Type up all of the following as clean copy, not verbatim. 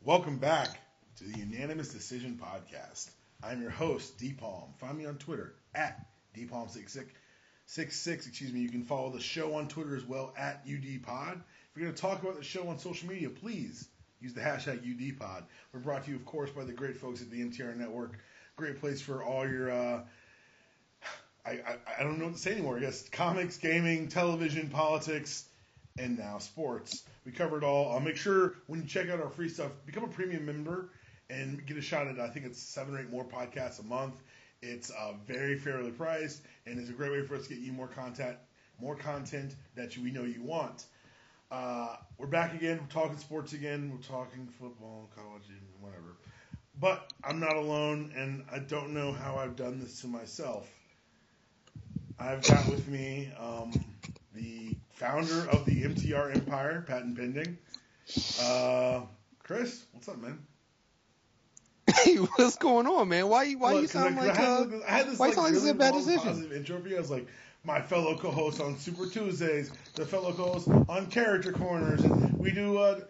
Welcome back to the Unanimous Decision Podcast. I'm your host, DPalm. Find me on Twitter at DPalm66. You can follow the show on Twitter as well at UDPod. If you're going to talk about the show on social media, please use the hashtag UDPod. We're brought to you, of course, by the great folks at the MTR Network. Great place for all your, I don't know what to say anymore. I guess comics, gaming, television, politics, and now sports. We cover it all. Make sure when you check out our free stuff, become a premium member and get a shot at, I think it's 7 or 8 more podcasts a month. It's very fairly priced, and it's a great way for us to get you more content that we know you want. We're back again. We're talking sports again. We're talking football, college, whatever. But I'm not alone, and I don't know how I've done this to myself. I've got with me the founder of the MTR Empire, patent pending. Kriss, what's up, man? Hey, what's going on, man? Why you sound like I had this why like you sound like really it's a bad long, decision? Positive intro for you. I was like, my fellow co-hosts on Super Tuesdays, the fellow co-hosts on Character Corners, and we do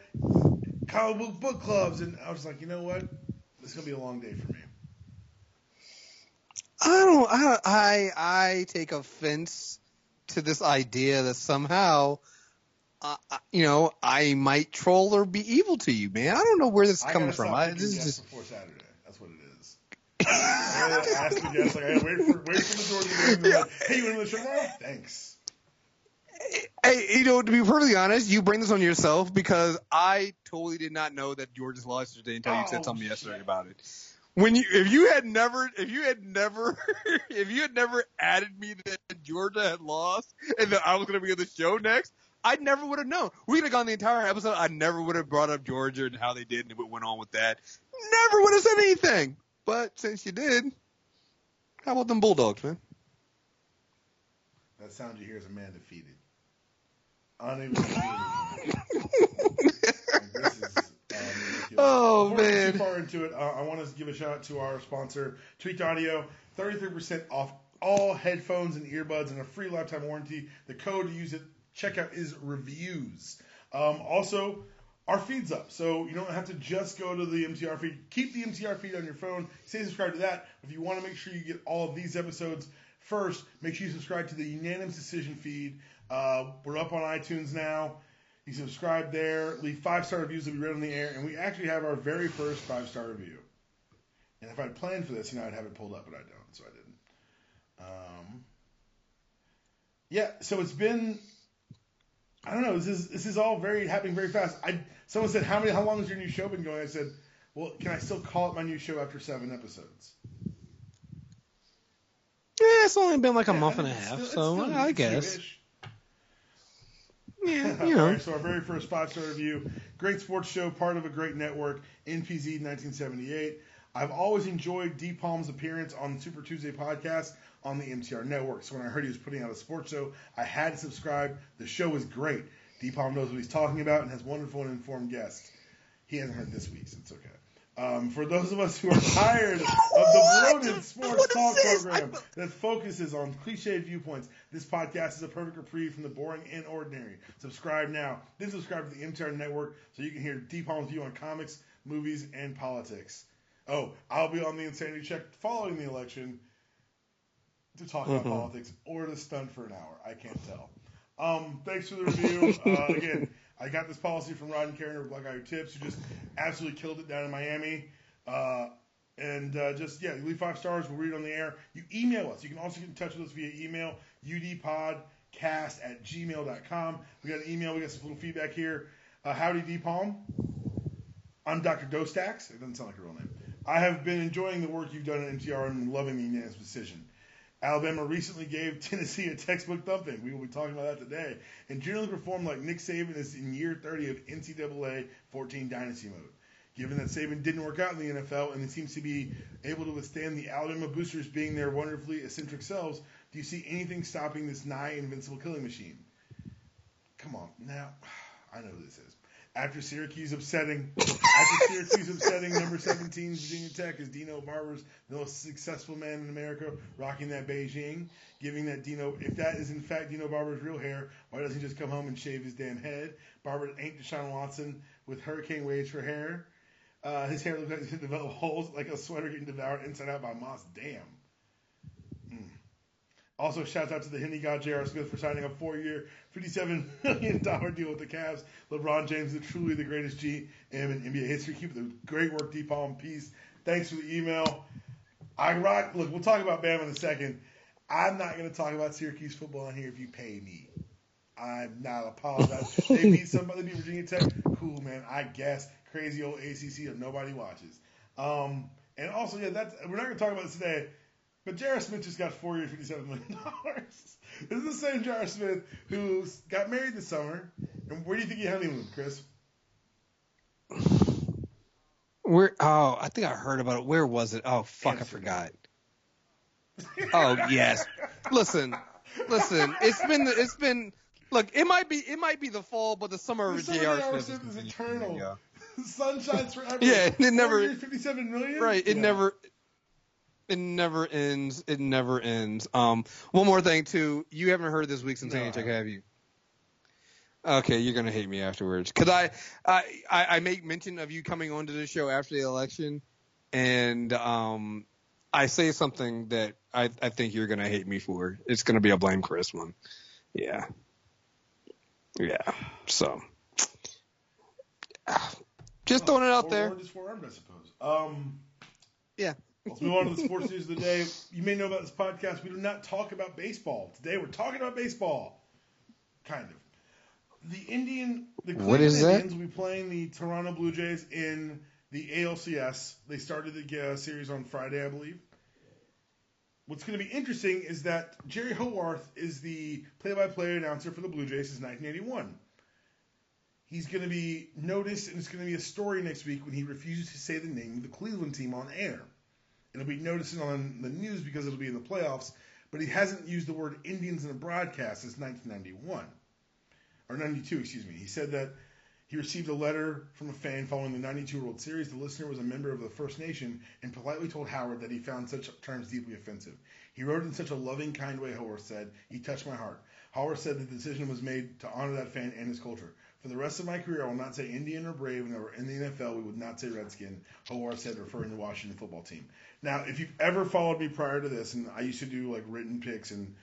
comic book clubs, and I was like, you know what? It's gonna be a long day for me. I take offense to this idea that somehow, I might troll or be evil to you, man. I don't know where this is coming from. This is just before Saturday. That's what it is. I gotta ask the guests, like, I gotta wait for the door to be open. Like, hey, you want to the show tomorrow? Thanks. Hey, to be perfectly honest, you bring this on yourself because I totally did not know that Georgia's lost today until you said something yesterday about it. If you had never added me that Georgia had lost and that I was going to be on the show next, I never would have known. We could have gone the entire episode. I never would have brought up Georgia and how they did and what went on with that. Never would have said anything. But since you did, how about them Bulldogs, man? That sound you hear is a man defeated. Unable to This is oh, before man. we get too far into it, I want to give a shout out to our sponsor, Tweaked Audio. 33% off all headphones and earbuds and a free lifetime warranty. The code to use at checkout is reviews. Also, our feed's up, so you don't have to just go to the MTR feed. Keep the MTR feed on your phone. Stay subscribed to that. If you want to make sure you get all of these episodes first, make sure you subscribe to the Unanimous Decision feed. We're up on iTunes now. You subscribe there, leave 5-star reviews that we read on the air, and we actually have our very first 5-star review. And if I'd planned for this, I'd have it pulled up, but I don't, so I didn't. So it's been, I don't know, this is all happening very fast. Someone said, how long has your new show been going? I said, well, can I still call it my new show after 7 episodes? Yeah, it's only been like a month and a half, so I guess. Yeah, All right, so our very first 5-star review. Great sports show, part of a great network, NPZ 1978. I've always enjoyed DPalm's appearance on the Super Tuesday podcast on the MTR network. So when I heard he was putting out a sports show, I had to subscribe. The show is great. DPalm knows what he's talking about and has wonderful and informed guests. He hasn't heard this week, so it's okay. For those of us who are tired of the bloated sports talk program that focuses on cliched viewpoints, this podcast is a perfect reprieve from the boring and ordinary. Subscribe now. Then subscribe to the MTR Network so you can hear DPalm's view on comics, movies, and politics. Oh, I'll be on the Insanity Check following the election to talk about politics or to stun for an hour. I can't tell. Thanks for the review. Again, I got this policy from Rod and Karen or Black Eye Tips, who just absolutely killed it down in Miami. Leave 5 stars. We'll read it on the air. You email us. You can also get in touch with us via email, udpodcast@gmail.com. We got an email. We got some little feedback here. Howdy, DPalm. I'm Dr. Dostax. It doesn't sound like a real name. I have been enjoying the work you've done at MTR and loving the unanimous decision. Alabama recently gave Tennessee a textbook thumping. We will be talking about that today. And generally performed like Nick Saban is in year 30 of NCAA 14 dynasty mode. Given that Saban didn't work out in the NFL and he seems to be able to withstand the Alabama boosters being their wonderfully eccentric selves, do you see anything stopping this nigh invincible killing machine? Come on. Now, I know who this is. After Syracuse upsetting number 17 Virginia Tech as Dino Barber's the most successful man in America rocking that Beijing, giving that Dino, if that is in fact Dino Barber's real hair, why doesn't he just come home and shave his damn head? Barber ain't Deshaun Watson with hurricane waves for hair. His hair looks like he's developed holes like a sweater getting devoured inside out by moths. Damn. Also, shouts out to the Henny God J.R. Smith for signing a 4-year, $57 million deal with the Cavs. LeBron James is truly the greatest GM in NBA history. Keep the great work, DPalm. Peace. Thanks for the email. Look, we'll talk about Bama in a second. I'm not going to talk about Syracuse football on here if you pay me. I'm not apologizing. They beat somebody, they beat Virginia Tech. Cool, man. I guess. Crazy old ACC that nobody watches. And also, we're not going to talk about this today. But J.R. Smith just got 4 years, $57 million. This is the same J.R. Smith who got married this summer. And where do you think he honeymooned, Kriss? I think I heard about it. Where was it? Oh, fuck, I forgot. Oh, yes. Listen. It's been. Look, it might be the fall, but the summer of J.R. Smith is eternal. Yeah. Sun shines forever. Yeah, it never. 4 years, $57 million. Right. It never. It never ends. It never ends. One more thing too. You haven't heard this week's Insane Check, have you? Okay, you're gonna hate me afterwards because I make mention of you coming onto the show after the election, and I say something that I think you're gonna hate me for. It's gonna be a blame Kriss one. Yeah. So, just throwing it out there. Just forearmed, I suppose. Yeah. Let's move on to the sports news of the day. You may know about this podcast. We do not talk about baseball. Today we're talking about baseball. Kind of. The Cleveland Indians will be playing the Toronto Blue Jays in the ALCS. They started the series on Friday, I believe. What's going to be interesting is that Jerry Howarth is the play-by-play announcer for the Blue Jays since 1981. He's going to be noticed, and it's going to be a story next week when he refuses to say the name of the Cleveland team on air. It'll be noticed on the news because it'll be in the playoffs, but he hasn't used the word Indians in a broadcast since 1991. Or 92, excuse me. He said that he received a letter from a fan following the 92 World Series. The listener was a member of the First Nation and politely told Howard that he found such terms deeply offensive. He wrote in such a loving, kind way, Howard said. He touched my heart. Howard said the decision was made to honor that fan and his culture. For the rest of my career, I will not say Indian or Brave, and in the NFL, we would not say Redskin, Howard said, referring to the Washington football team. Now, if you've ever followed me prior to this, and I used to do like written picks and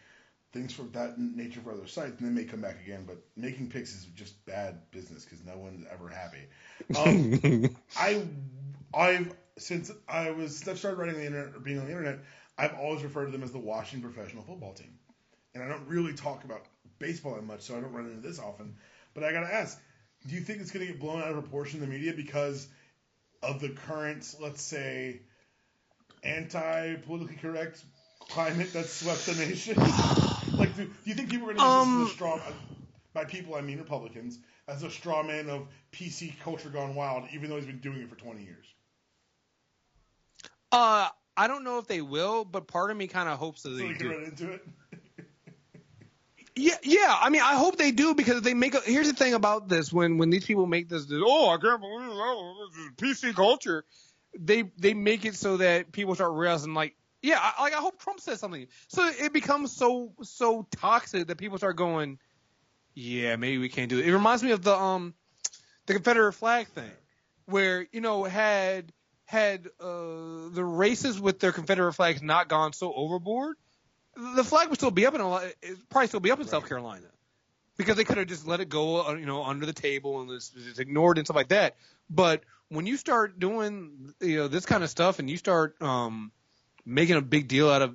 things for that nature for other sites, and they may come back again, but making picks is just bad business because no one's ever happy. Since I started writing on the internet or being on the internet, I've always referred to them as the Washington professional football team. And I don't really talk about baseball that much, so I don't run into this often. But I got to ask, do you think it's going to get blown out of proportion in the media because of the current, let's say, anti-politically correct climate that's swept the nation? Like, do you think people are going to use this as a straw, by people I mean Republicans, as a straw man of PC culture gone wild, even though he's been doing it for 20 years? I don't know if they will, but part of me kind of hopes that they do. So you can run into it? Yeah. I mean, I hope they do because they make. Here's the thing about this: when these people make this, I can't believe this is PC culture. They make it so that people start realizing, like, I hope Trump says something, so it becomes so toxic that people start going, yeah, maybe we can't do it. It reminds me of the Confederate flag thing, where had the racists with their Confederate flags not gone so overboard, the flag would still be up in South Carolina, because they could have just let it go, under the table and just ignored it and stuff like that. But when you start doing, this kind of stuff, and you start making a big deal out of,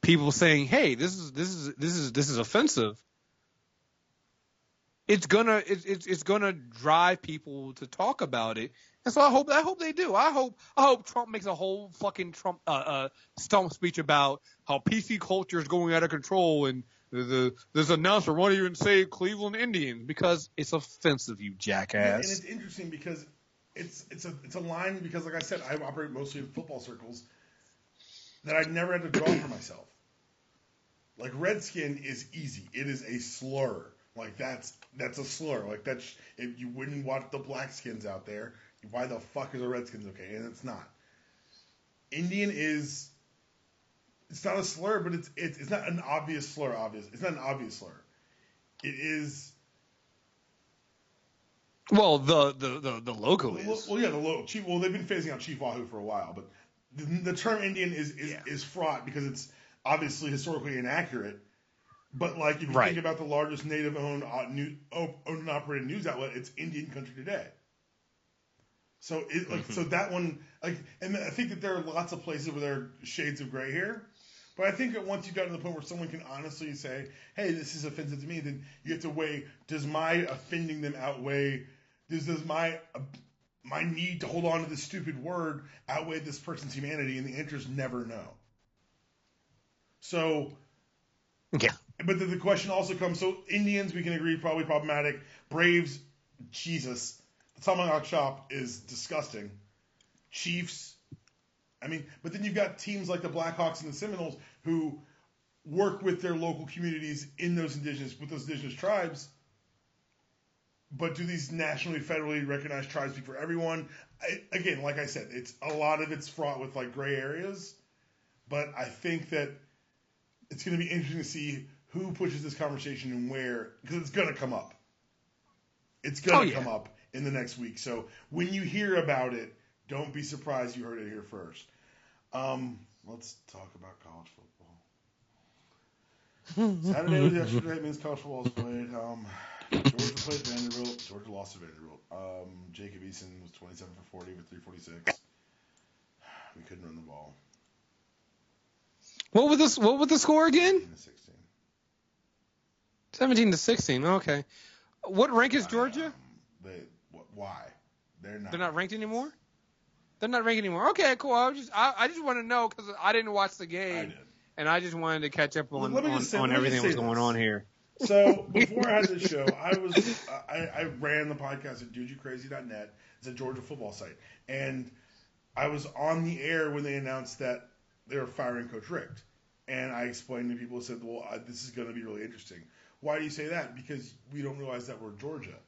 people saying, "Hey, this is offensive," it's gonna drive people to talk about it. And so I hope they do. I hope Trump makes a whole fucking stump speech about how PC culture is going out of control, and this announcer won't even say Cleveland Indians because it's offensive, you jackass. Yeah, and it's interesting because it's a line, because, like I said, I operate mostly in football circles, that I never had to draw for myself. Like, Redskin is easy. It is a slur. Like, that's a slur. Like, if you wouldn't watch the Blackskins out there, why the fuck is a Redskins okay? And it's not. Indian it's not a slur, but it's not an obvious slur. It's not an obvious slur. It is Well, the logo is. Well, yeah, the logo. Chief. Well, they've been phasing out Chief Wahoo for a while, but the term Indian is fraught because it's obviously historically inaccurate. But like, if you think about the largest native-owned owned and operated news outlet, it's Indian Country Today. So so that one, and I think that there are lots of places where there are shades of gray here. But I think that once you got to the point where someone can honestly say, "Hey, this is offensive to me," then you have to weigh: does my offending them outweigh? Does my need to hold on to this stupid word outweigh this person's humanity? And the answer is never no. So, yeah. But the question also comes: so Indians, we can agree, probably problematic. Braves, Jesus, the Tomahawk Chop is disgusting. Chiefs. I mean, but then you've got teams like the Blackhawks and the Seminoles who work with their local communities with those indigenous tribes. But do these nationally, federally recognized tribes speak for everyone? Again, like I said, a lot of it's fraught with like gray areas. But I think that it's going to be interesting to see who pushes this conversation and where, because it's going to come up. It's going to come up in the next week. So when you hear about it, don't be surprised you heard it here first. Let's talk about college football. Saturday was yesterday. It means college football is played. Georgia played Vanderbilt. Georgia lost to Vanderbilt. Jacob Eason was 27 for 40 with 346. We couldn't run the ball. What was the score again? 17 17 to 16. to 16. Okay. What rank is Georgia? Why? They're not ranked anymore? They're not ranked anymore. Okay, cool. I just want to know because I didn't watch the game. I did. And I just wanted to catch up on everything that was going on here. So before I had this show, I ran the podcast at dudeyoucrazy.net. It's a Georgia football site, and I was on the air when they announced that they were firing Coach Richt, and I explained to people, said, "Well, this is going to be really interesting." Why do you say that? Because we don't realize that we're Georgia.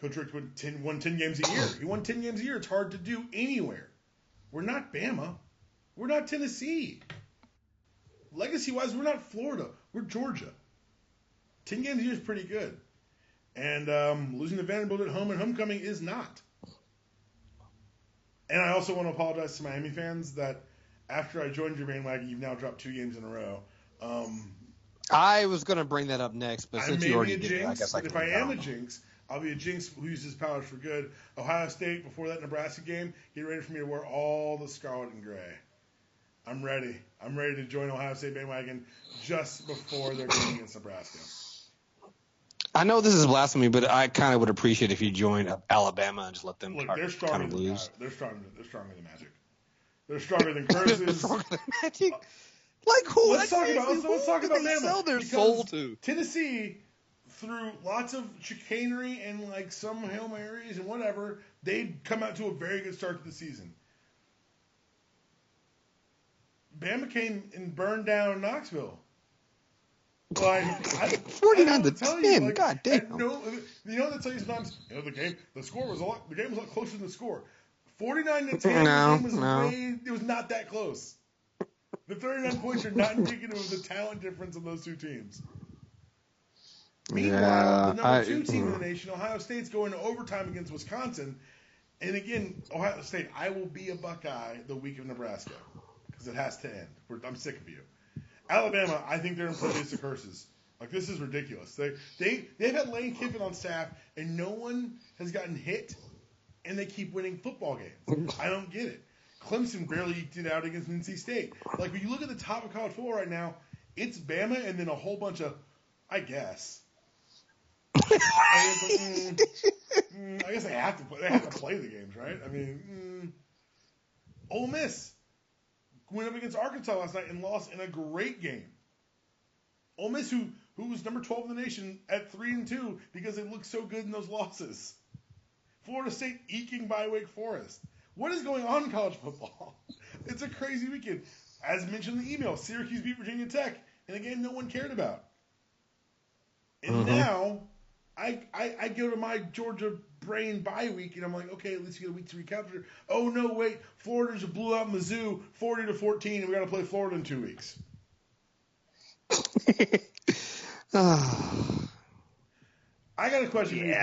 Coach Richt won 10 games a year. He won 10 games a year. It's hard to do anywhere. We're not Bama. We're not Tennessee. Legacy-wise, we're not Florida. We're Georgia. 10 games a year is pretty good. And losing to Vanderbilt at home and homecoming is not. And I also want to apologize to Miami fans that after I joined your bandwagon, you've now dropped 2 games in a row. I was going to bring that up next, but since you already did it, I guess I can. If I am a jinx, I'll be a jinx who uses powers for good. Ohio State, before that Nebraska game, get ready for me to wear all the scarlet and gray. I'm ready. I'm ready to join Ohio State bandwagon just before their game against Nebraska. I know this is blasphemy, but I kind of would appreciate if you joined Alabama and just let them kind of lose. They're stronger than Magic. They're stronger than Curses. They're stronger than Magic? Like who? Let's talk about they Bama. Sell their soul to Tennessee, through lots of chicanery and like some Hail Marys and whatever, they'd come out to a very good start to the season. Bama came and burned down Knoxville. Like 49 to 10. Like, God damn. You know, they tell you sometimes. The game was a lot closer than the score. 49 to 10. It was not that close. The 39 points are not indicative of the talent difference of those two teams. Meanwhile, the number 2 team in the nation, Ohio State's going to overtime against Wisconsin. And again, Ohio State, I will be a Buckeye the week of Nebraska because it has to end. I'm sick of you. Alabama, I think they're impervious to curses. Like, this is ridiculous. They've had Lane Kiffin on staff, and no one has gotten hit, and they keep winning football games. I don't get it. Clemson barely eked it out against NC State. Like, when you look at the top of college football right now, it's Bama and then a whole bunch of, I guess. I guess they have to play the games, right? I mean, Ole Miss went up against Arkansas last night and lost in a great game. Ole Miss, who was number 12 in the nation at 3-2 because they looked so good in those losses. Florida State eking by Wake Forest. What is going on in college football? It's a crazy weekend. As mentioned in the email, Syracuse beat Virginia Tech, and again, no one cared about. And now, I go to my Georgia brain bye week, and I'm like, okay, at least you get a week to recapture. Oh, no, wait. Florida just blew out Mizzou 40-14, and we got to play Florida in 2 weeks. I got a question for you.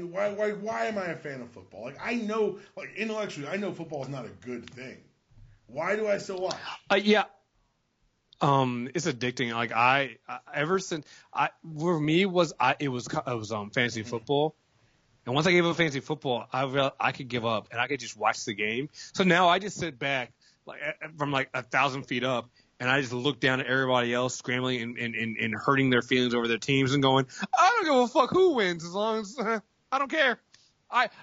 Why am I a fan of football? Like, I know, like, intellectually, I know football is not a good thing. Why do I still watch? Yeah. It's addicting. Like ever since for me it was fantasy football. And once I gave up fantasy football, I realized I could give up and I could just watch the game. So now I just sit back from 1,000 feet up and I just look down at everybody else scrambling and hurting their feelings over their teams and going, I don't give a fuck who wins as long as I don't care.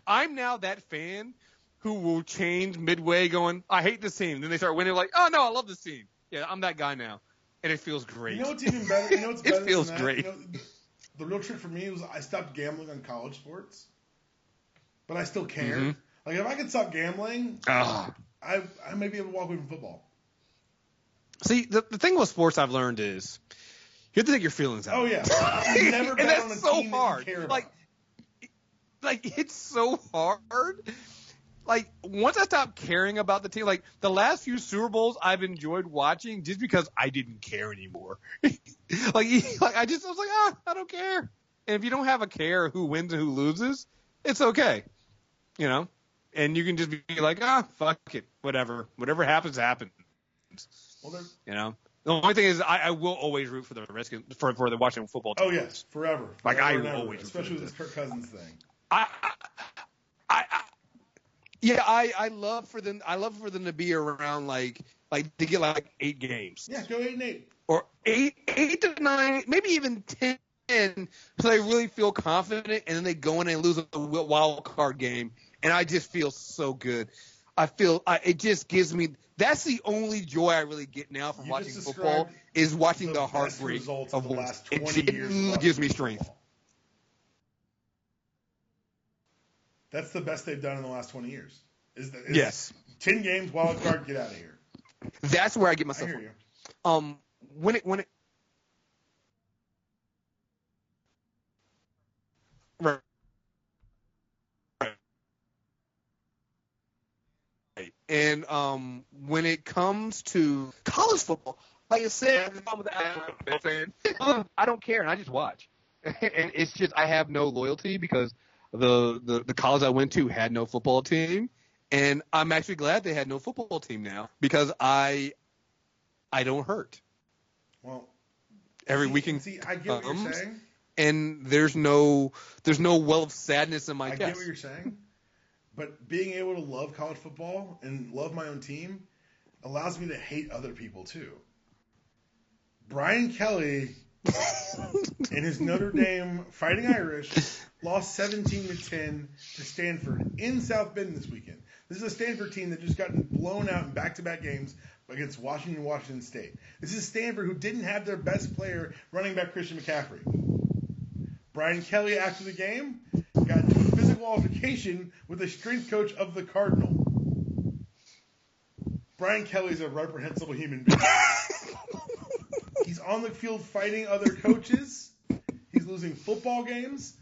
I'm now that fan who will change midway going, I hate this team. Then they start winning like, oh no, I love this team. Yeah, I'm that guy now. And it feels great. You know what's even better? You know what's better it feels than that? great. You know, the real trick for me was I stopped gambling on college sports, but I still care. Mm-hmm. Like, if I could stop gambling, I may be able to walk away from football. See, the thing with sports I've learned is you have to take your feelings out. Oh, yeah. You never bet on a so team hard. that you care about. Like, it's so hard. Like, once I stopped caring about the team, like, the last few Super Bowls I've enjoyed watching just because I didn't care anymore. I was like, I don't care. And if you don't have a care who wins and who loses, it's okay. You know? And you can just be like, fuck it. Whatever. Whatever happens, happens. Well, you know? The only thing is I will always root for the Redskins, for the Washington football team. Oh, yes. Forever. Like, I will never. always Especially with this Kirk Cousins thing. I love for them to be around like to get 8 games. Yeah, go 8-8. Or 8 to 9, maybe even 10, so they really feel confident, and then they go in and lose a wild card game, and I just feel so good. It just gives me. That's the only joy I really get now from watching football is watching the heartbreak of the last 20 years. It gives me strength. Football. That's the best they've done in the last 20 years. Yes. 10 games, wild card, get out of here. That's where I get myself. I hear you. When it right. And when it comes to college football, like I said, I don't care and I just watch. And it's just I have no loyalty because the college I went to had no football team, and I'm actually glad they had no football team now because I don't hurt. Well, every weekend I get what you're saying, and there's no well of sadness in my chest. I get what you're saying, but being able to love college football and love my own team allows me to hate other people too. Brian Kelly and his Notre Dame Fighting Irish lost 17-10 to Stanford in South Bend this weekend. This is a Stanford team that just gotten blown out in back-to-back games against Washington State. This is Stanford who didn't have their best player, running back Christian McCaffrey. Brian Kelly, after the game, got into a physical altercation with the strength coach of the Cardinal. Brian Kelly's a reprehensible human being. He's on the field fighting other coaches. He's losing football games.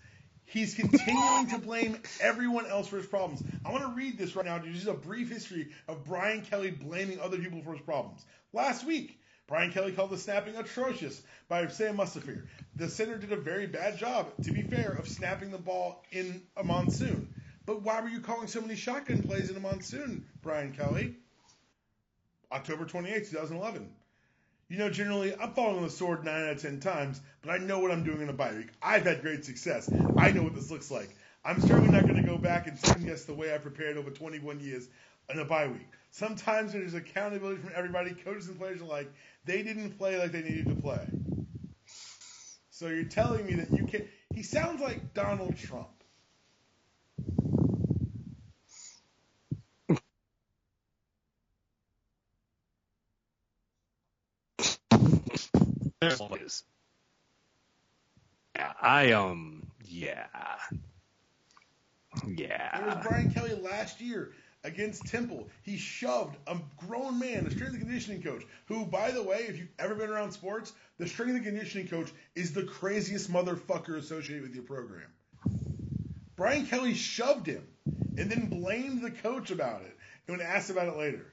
He's continuing to blame everyone else for his problems. I want to read this right now, just a brief history of Brian Kelly blaming other people for his problems. Last week, Brian Kelly called the snapping atrocious by Sam Mustafir. The center did a very bad job, to be fair, of snapping the ball in a monsoon. But why were you calling so many shotgun plays in a monsoon, Brian Kelly? October 28, 2011. You know, generally, I'm falling on the sword 9 out of 10 times, but I know what I'm doing in a bye week. I've had great success. I know what this looks like. I'm certainly not going to go back and second guess the way I prepared over 21 years in a bye week. Sometimes there's accountability from everybody. Coaches and players are like, they didn't play like they needed to play. So you're telling me that you can't. He sounds like Donald Trump. Yeah. There was Brian Kelly last year against Temple. He shoved a grown man, a strength and conditioning coach, who, by the way, if you've ever been around sports, the strength and conditioning coach is the craziest motherfucker associated with your program. Brian Kelly shoved him and then blamed the coach about it and when asked about it later.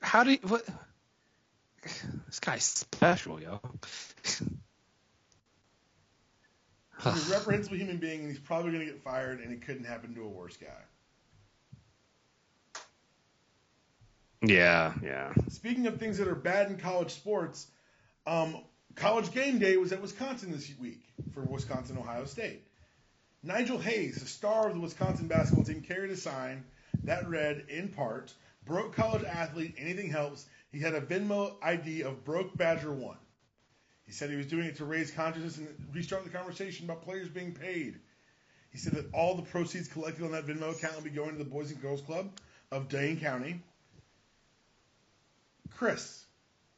How do you, what? this guy's special, yo. He's a reprehensible human being, and he's probably going to get fired, and it couldn't happen to a worse guy. Yeah. Speaking of things that are bad in college sports, College Game Day was at Wisconsin this week for Wisconsin-Ohio State. Nigel Hayes, the star of the Wisconsin basketball team, carried a sign that read, in part, "Broke college athlete, anything helps." He had a Venmo ID of Broke Badger 1. He said he was doing it to raise consciousness and restart the conversation about players being paid. He said that all the proceeds collected on that Venmo account will be going to the Boys and Girls Club of Dane County. Kriss,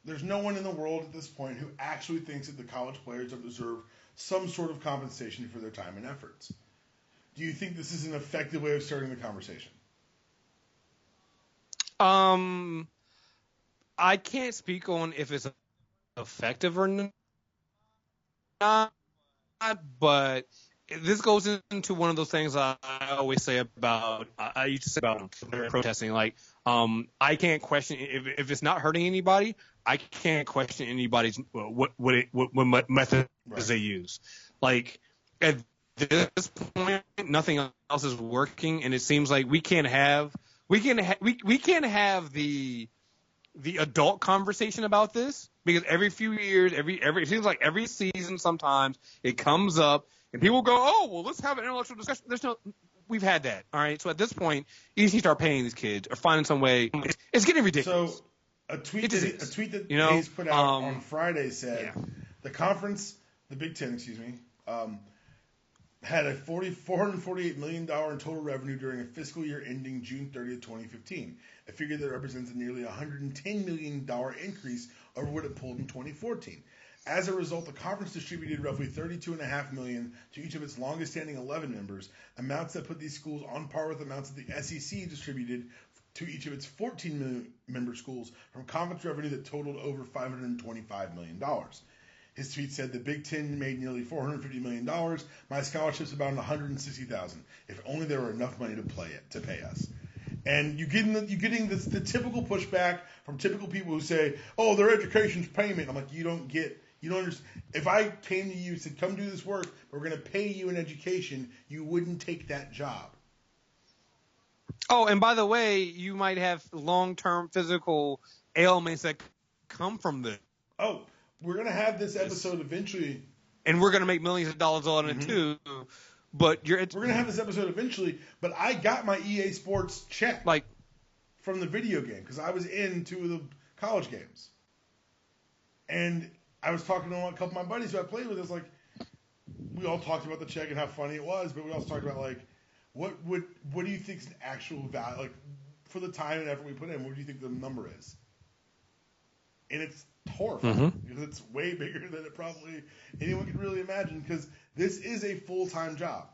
there's no one in the world at this point who actually thinks that the college players deserve some sort of compensation for their time and efforts. Do you think this is an effective way of starting the conversation? I can't speak on if it's effective or not, but this goes into one of those things I always say about, I used to say about protesting, like, I can't question, if it's not hurting anybody, I can't question anybody's, what methods they use. Like, at this point, nothing else is working, and it seems like we can't have the adult conversation about this, because every few years, it seems like every season sometimes it comes up and people go, oh, well, let's have an intellectual discussion. We've had that. All right. So at this point, you just need to start paying these kids or finding some way. It's getting ridiculous. So a tweet that Hayes put out on Friday said the conference, the Big Ten, had a $448 million in total revenue during a fiscal year ending June 30th, 2015, a figure that represents a nearly $110 million increase over what it pulled in 2014. As a result, the conference distributed roughly $32.5 million to each of its longest-standing 11 members, amounts that put these schools on par with amounts that the SEC distributed to each of its 14 member schools from conference revenue that totaled over $525 million. His tweet said, "The Big Ten made nearly $450 million. My scholarship's about $160,000. If only there were enough money to pay us." And you're getting the typical pushback from typical people who say, "Oh, their education's payment." I'm like, you don't understand. If I came to you and said, "Come do this work, but we're going to pay you an education," you wouldn't take that job. Oh, and by the way, you might have long-term physical ailments that come from this. Oh, we're going to have this episode eventually. And we're going to make millions of dollars on it too. But we're going to have this episode eventually, but I got my EA Sports check from the video game because I was in 2 of the college games. And I was talking to a couple of my buddies who I played with. It's like, we all talked about the check and how funny it was, but we also talked about, like, what do you think is an actual value, like, for the time and effort we put in, what do you think the number is? And it's horrifying because it's way bigger than it probably anyone could really imagine, because this is a full-time job.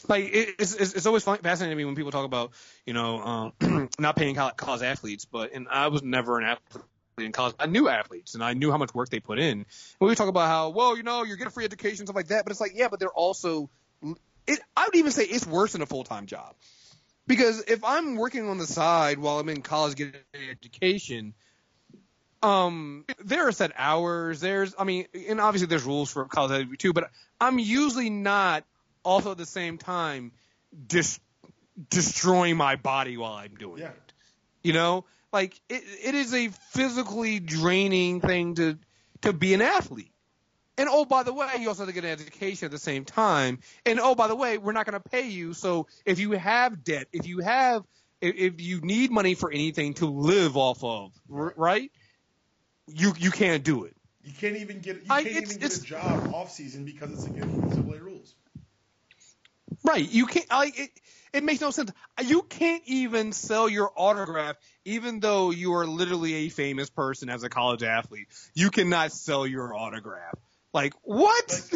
Like, it's always fascinating to me when people talk about, not paying college athletes, and I was never an athlete in college. I knew athletes, and I knew how much work they put in. And we talk about how, well, you're getting free education, stuff like that, but it's like, yeah, but they're also, I would even say it's worse than a full-time job. Because if I'm working on the side while I'm in college getting an education, there are set hours. And obviously there's rules for college too, but I'm usually not also at the same time destroying my body while I'm doing it. Like it is a physically draining thing to be an athlete. And, oh, by the way, you also have to get an education at the same time. And, oh, by the way, we're not going to pay you. So if you have debt, if you need money for anything to live off of, right, you can't do it. You can't even get a job off season because it's against NCAA rules. Right. You can't. It makes no sense. You can't even sell your autograph, even though you are literally a famous person as a college athlete. You cannot sell your autograph. Like, what?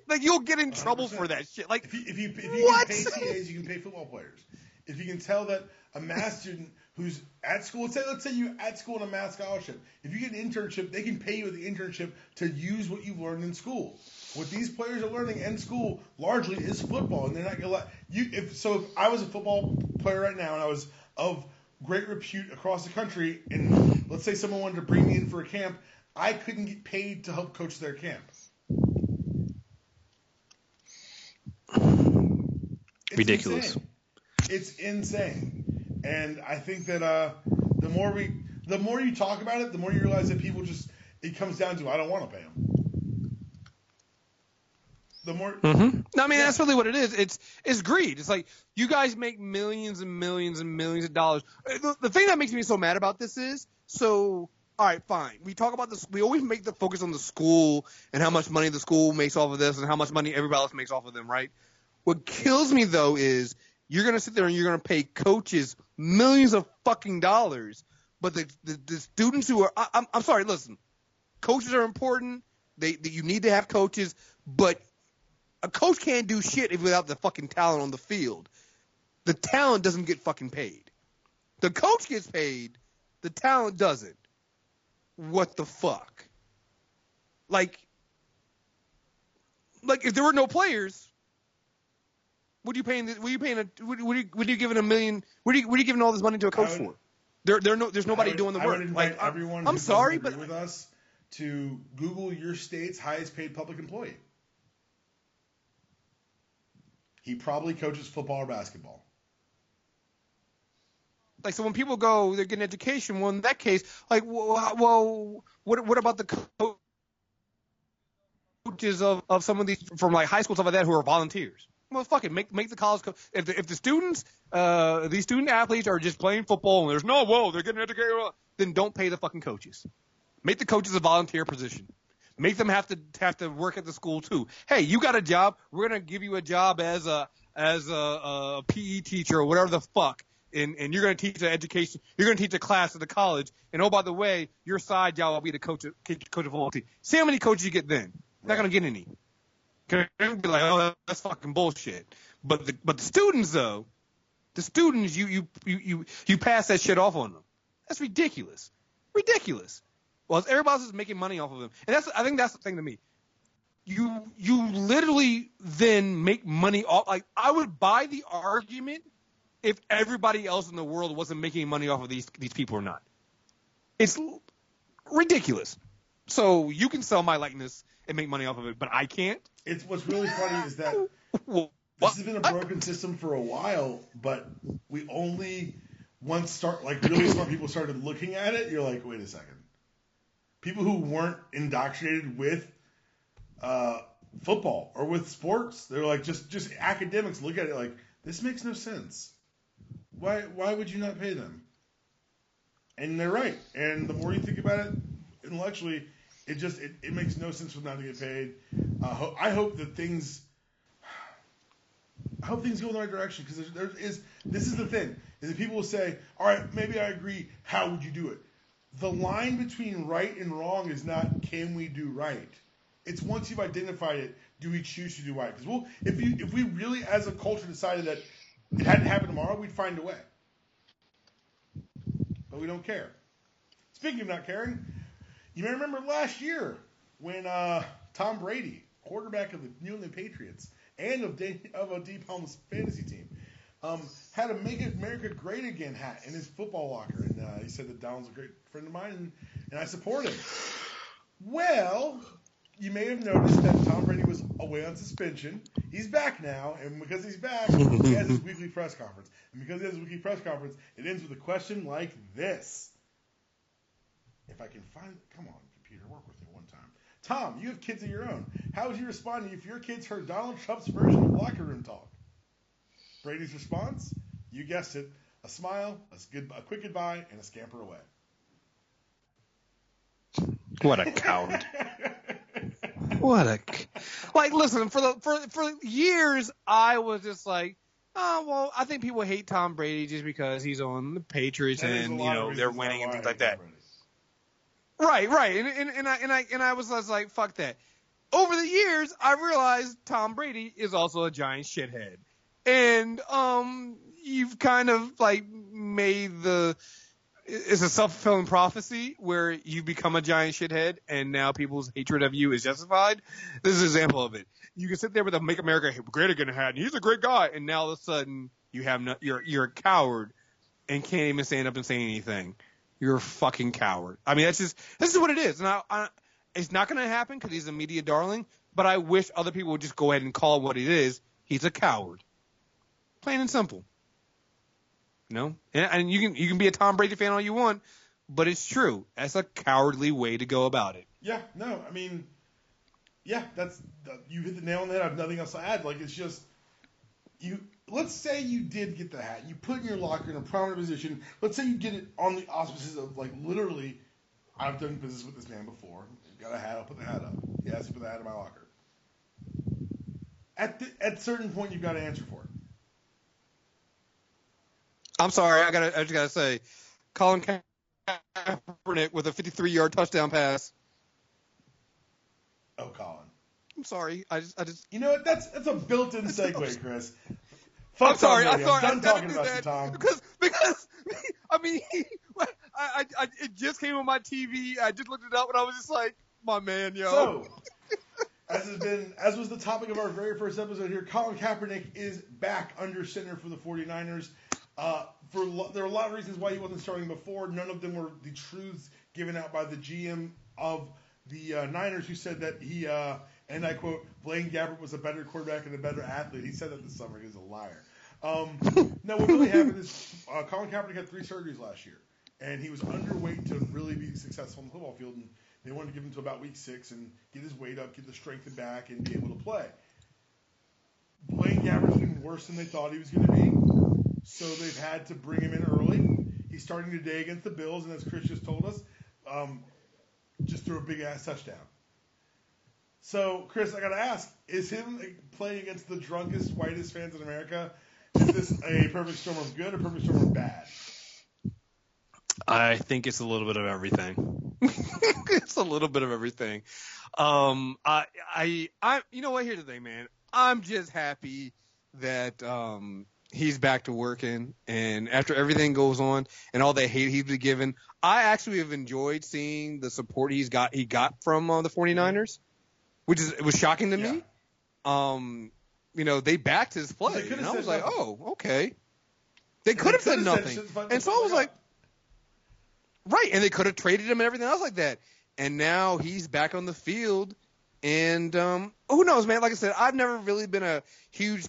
Like you'll get in trouble 100%. For that shit. Like, if you can pay TAs, you can pay football players. If you can tell that a math student who's at school, let's say you're at school on a math scholarship, if you get an internship, they can pay you with the internship to use what you've learned in school. What these players are learning in school largely is football, and they're not gonna let you. If I was a football player right now and I was of great repute across the country, and let's say someone wanted to bring me in for a camp, I couldn't get paid to help coach their camp. It's ridiculous. Insane. It's insane. And I think that the more you talk about it, the more you realize that people it comes down to, I don't want to pay them. The more. Mm-hmm. No, I mean, that's really what it is. It's greed. It's like you guys make millions and millions and millions of dollars. The thing that makes me so mad about this is, all right, fine. We talk about this. We always make the focus on the school and how much money the school makes off of this and how much money everybody else makes off of them, right? What kills me, though, is you're going to sit there and you're going to pay coaches millions of fucking dollars, but the students who are – I'm sorry, listen. Coaches are important. You need to have coaches, but a coach can't do shit without the fucking talent on the field. The talent doesn't get fucking paid. The coach gets paid. The talent doesn't. What the fuck? Like if there were no players, what are you paying? What are you giving $1 million? What are you giving all this money to a coach for? There's nobody doing the work. I would invite everyone I'm who sorry, doesn't but agree with us to Google your state's highest paid public employee. He probably coaches football or basketball. Like, so when people go, they're getting education. Well, in that case, like, well, what about the coaches of some of these from like high school stuff like that who are volunteers? Well, fuck it, make the college coach. If the students, these student athletes are just playing football and they're getting educated, then don't pay the fucking coaches. Make the coaches a volunteer position. Make them have to work at the school too. Hey, you got a job. We're gonna give you a job as a PE teacher or whatever the fuck, and you're gonna teach the education. You're gonna teach a class at the college. And oh, by the way, your side job will be to coach a football team. See how many coaches you get then. You're not gonna get any. Be like, oh, that's fucking bullshit. But the students though, you pass that shit off on them. That's ridiculous. Ridiculous. Well, everybody else is making money off of them, and I think that's the thing to me. You literally then make money off. Like, I would buy the argument if everybody else in the world wasn't making money off of these people or not. It's ridiculous. So you can sell my likeness and make money off of it, but I can't. It's what's really funny is that this has been a broken system for a while, but we only once really smart people started looking at it. You're like, wait a second. People who weren't indoctrinated with football or with sports, they're like just academics look at it like, this makes no sense. Why would you not pay them? And they're right. And the more you think about it intellectually, it makes no sense for them not to get paid. I hope things go in the right direction, because this is the thing, is that people will say, all right, maybe I agree. How would you do it? The line between right and wrong is not, can we do right? It's once you've identified it, do we choose to do right? Because if we really as a culture decided that it had to happen tomorrow, we'd find a way. But we don't care. Speaking of not caring, you may remember last year when Tom Brady, quarterback of the New England Patriots and of DPalm's fantasy team, had a Make America Great Again hat in his football locker. And he said that Donald's a great friend of mine, and I support him. Well, you may have noticed that Tom Brady was away on suspension. He's back now, and because he's back, he has his weekly press conference. And because he has his weekly press conference, it ends with a question like this. If I can find – come on, computer, work with me one time. Tom, you have kids of your own. How would you respond if your kids heard Donald Trump's version of locker room talk? Brady's response? You guessed it. A smile, a quick goodbye, and a scamper away. What a coward. Listen, for years I was just like, oh, well, I think people hate Tom Brady just because he's on the Patriots and they're winning and things like that. Right. And I was like, fuck that. Over the years, I realized Tom Brady is also a giant shithead. And you've kind of like made it's a self-fulfilling prophecy where you become a giant shithead and now people's hatred of you is justified. This is an example of it. You can sit there with a Make America Great Again hat and he's a great guy, and now all of a sudden You're a coward and can't even stand up and say anything. You're a fucking coward. I mean, this is what it is. Now, it's not going to happen because he's a media darling, but I wish other people would just go ahead and call it what it is. He's a coward. Plain and simple. You know? And you can be a Tom Brady fan all you want, but it's true. That's a cowardly way to go about it. Yeah, no, I mean, yeah, you hit the nail on the head. I have nothing else to add. Like, it's just, let's say you did get the hat. You put it in your locker in a prominent position. Let's say you get it on the auspices of, like, literally, I've done business with this man before. Got a hat, I'll put the hat up. He asked me to put the hat in my locker. At a certain point, you've got to answer for it. I'm sorry, I just gotta say, Colin Kaepernick with a 53-yard touchdown pass. Oh, Colin. I'm sorry, I just. You know what? That's a built-in segue, Chris. I'm sorry. I'm done talking about you, Tom. Because I mean, it just came on my TV. I just looked it up and I was just like, my man, yo. So, as was the topic of our very first episode here, Colin Kaepernick is back under center for the 49ers. There are a lot of reasons why he wasn't starting before. None of them were the truths given out by the GM of the Niners, who said that he, and I quote, Blaine Gabbert was a better quarterback and a better athlete. He said that this summer. He's a liar. No, what really happened is Colin Kaepernick had 3 surgeries last year, and he was underweight to really be successful on the football field, and they wanted to give him to about week 6 and get his weight up, get the strength back, and be able to play. Blaine Gabbert's been worse than they thought he was going to be. So they've had to bring him in early. He's starting today against the Bills, and as Kriss just told us, just threw a big-ass touchdown. So, Kriss, I got to ask, is him playing against the drunkest, whitest fans in America, is this a perfect storm of good or perfect storm of bad? I think it's a little bit of everything. It's a little bit of everything. You know what? Here's the thing, man. I'm just happy that he's back to working, and after everything goes on and all the hate he's been given, I actually have enjoyed seeing the support he got from the 49ers, which was shocking to me. You know, they backed his play, and I was like, oh, okay. They could have said nothing, and so I was like, right, and they could have traded him and everything else like that, and now he's back on the field, and who knows, man? Like I said, I've never really been a huge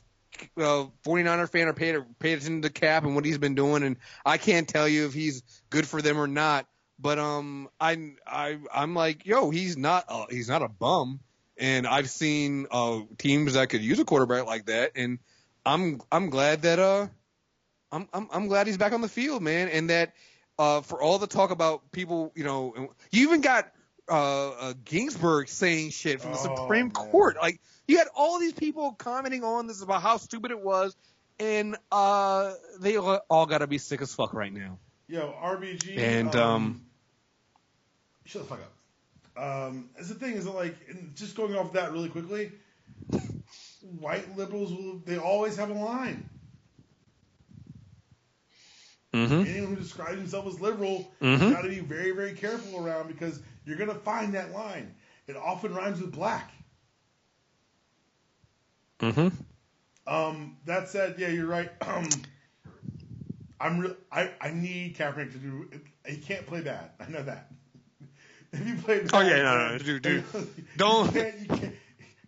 49er fan or paid attention to Cap and what he's been doing, and I can't tell you if he's good for them or not. But I'm like, yo, he's not a bum, and I've seen teams that could use a quarterback like that, and I'm glad that I'm glad he's back on the field, man, and that for all the talk about people, you know, you even got Ginsburg saying shit from the Supreme Court, like. You had all these people commenting on this about how stupid it was, and they all got to be sick as fuck right now. Yo, RBG. And shut the fuck up. As the thing is that, like, just going off that really quickly, white liberals they always have a line. Mm-hmm. Anyone who describes himself as liberal, you got to be very, very careful around because you're gonna find that line. It often rhymes with black. That said, yeah, you're right. I need Kaepernick to do. He can't play bad. I know that. If you play bad, no, dude, don't. You can't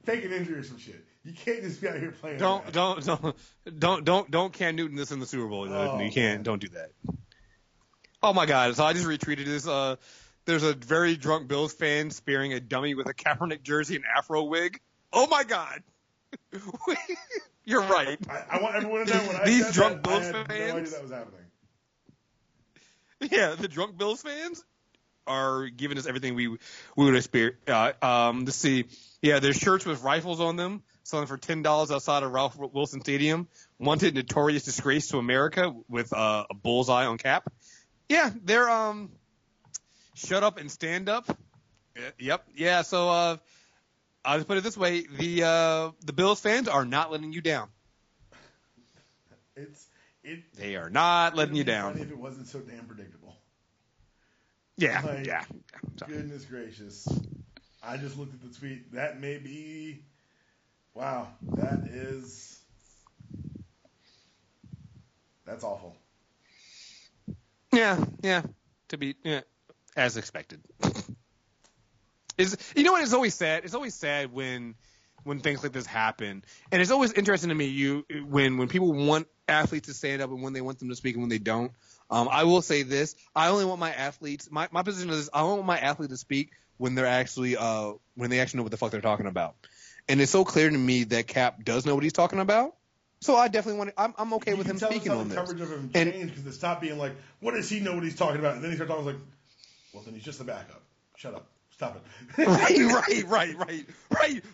fake an injury or some shit. You can't just be out here playing. Don't Cam Newton this in the Super Bowl. You can't. Man. Don't do that. Oh my God! So I just retweeted this. There's a very drunk Bills fan spearing a dummy with a Kaepernick jersey and afro wig. Oh my God! You're right. I want everyone to know when these said drunk that, Bills I had fans. no idea that was happening. Yeah, the drunk Bills fans are giving us everything we would expect. Let's see. Yeah, there's shirts with rifles on them, selling for $10 outside of Ralph Wilson Stadium. Wanted notorious disgrace to America with a bullseye on cap. Yeah, they're shut up and stand up. Yep. Yeah. So I'll just put it this way: the Bills fans are not letting you down. They are not letting you down. If it wasn't so damn predictable. Yeah. Like, yeah. Goodness gracious! I just looked at the tweet. That may be. Wow. That is. That's awful. Yeah. As expected. You know what? It's always sad. It's always sad when things like this happen, and it's always interesting to me when people want athletes to stand up and when they want them to speak and when they don't. I will say this: I only want my athletes. My position is this: I only want my athlete to speak when they're actually when they actually know what the fuck they're talking about. And it's so clear to me that Cap does know what he's talking about. So I definitely want to. I'm okay with him speaking on this. The coverage of him changed because they stopped being like, "What does he know what he's talking about?" And then he started talking like, "Well, then he's just the backup. Shut up. Stop it." Right.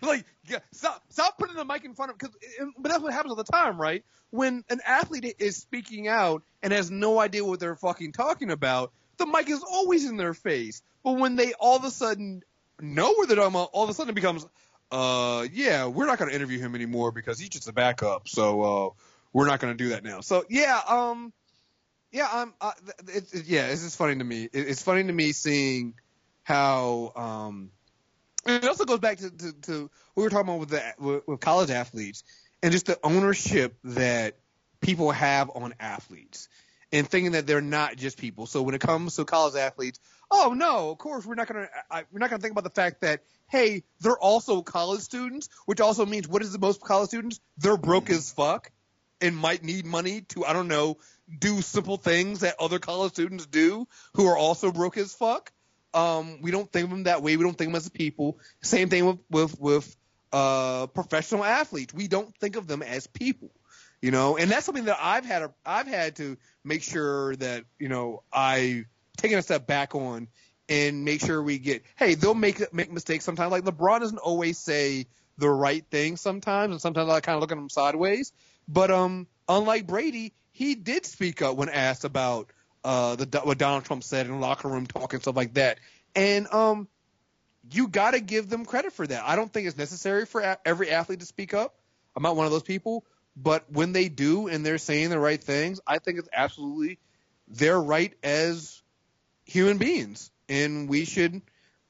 Like, yeah, stop putting the mic in front of because. But that's what happens all the time, right? When an athlete is speaking out and has no idea what they're fucking talking about, the mic is always in their face. But when they all of a sudden know what they're talking about, all of a sudden it becomes, yeah, we're not going to interview him anymore because he's just a backup. So we're not going to do that now. So it's just funny to me. It's funny to me seeing how and it also goes back to what we were talking about with college athletes and just the ownership that people have on athletes and thinking that they're not just people. So when it comes to college athletes, oh no, of course we're not going to think about the fact that, hey, they're also college students, which also means what is the most college students? They're broke as fuck and might need money to, I don't know, do simple things that other college students do who are also broke as fuck. We don't think of them that way. We don't think of them as people. Same thing with professional athletes. We don't think of them as people, you know, and that's something that I've had to make sure that, you know, I taking a step back on and make sure we get, hey, they'll make mistakes sometimes. Like LeBron doesn't always say the right thing sometimes, and sometimes I kind of look at him sideways. But unlike Brady, he did speak up when asked about what Donald Trump said in the locker room talk and stuff like that. And you got to give them credit for that. I don't think it's necessary for every athlete to speak up. I'm not one of those people. But when they do and they're saying the right things, I think it's absolutely their right as human beings. And we should,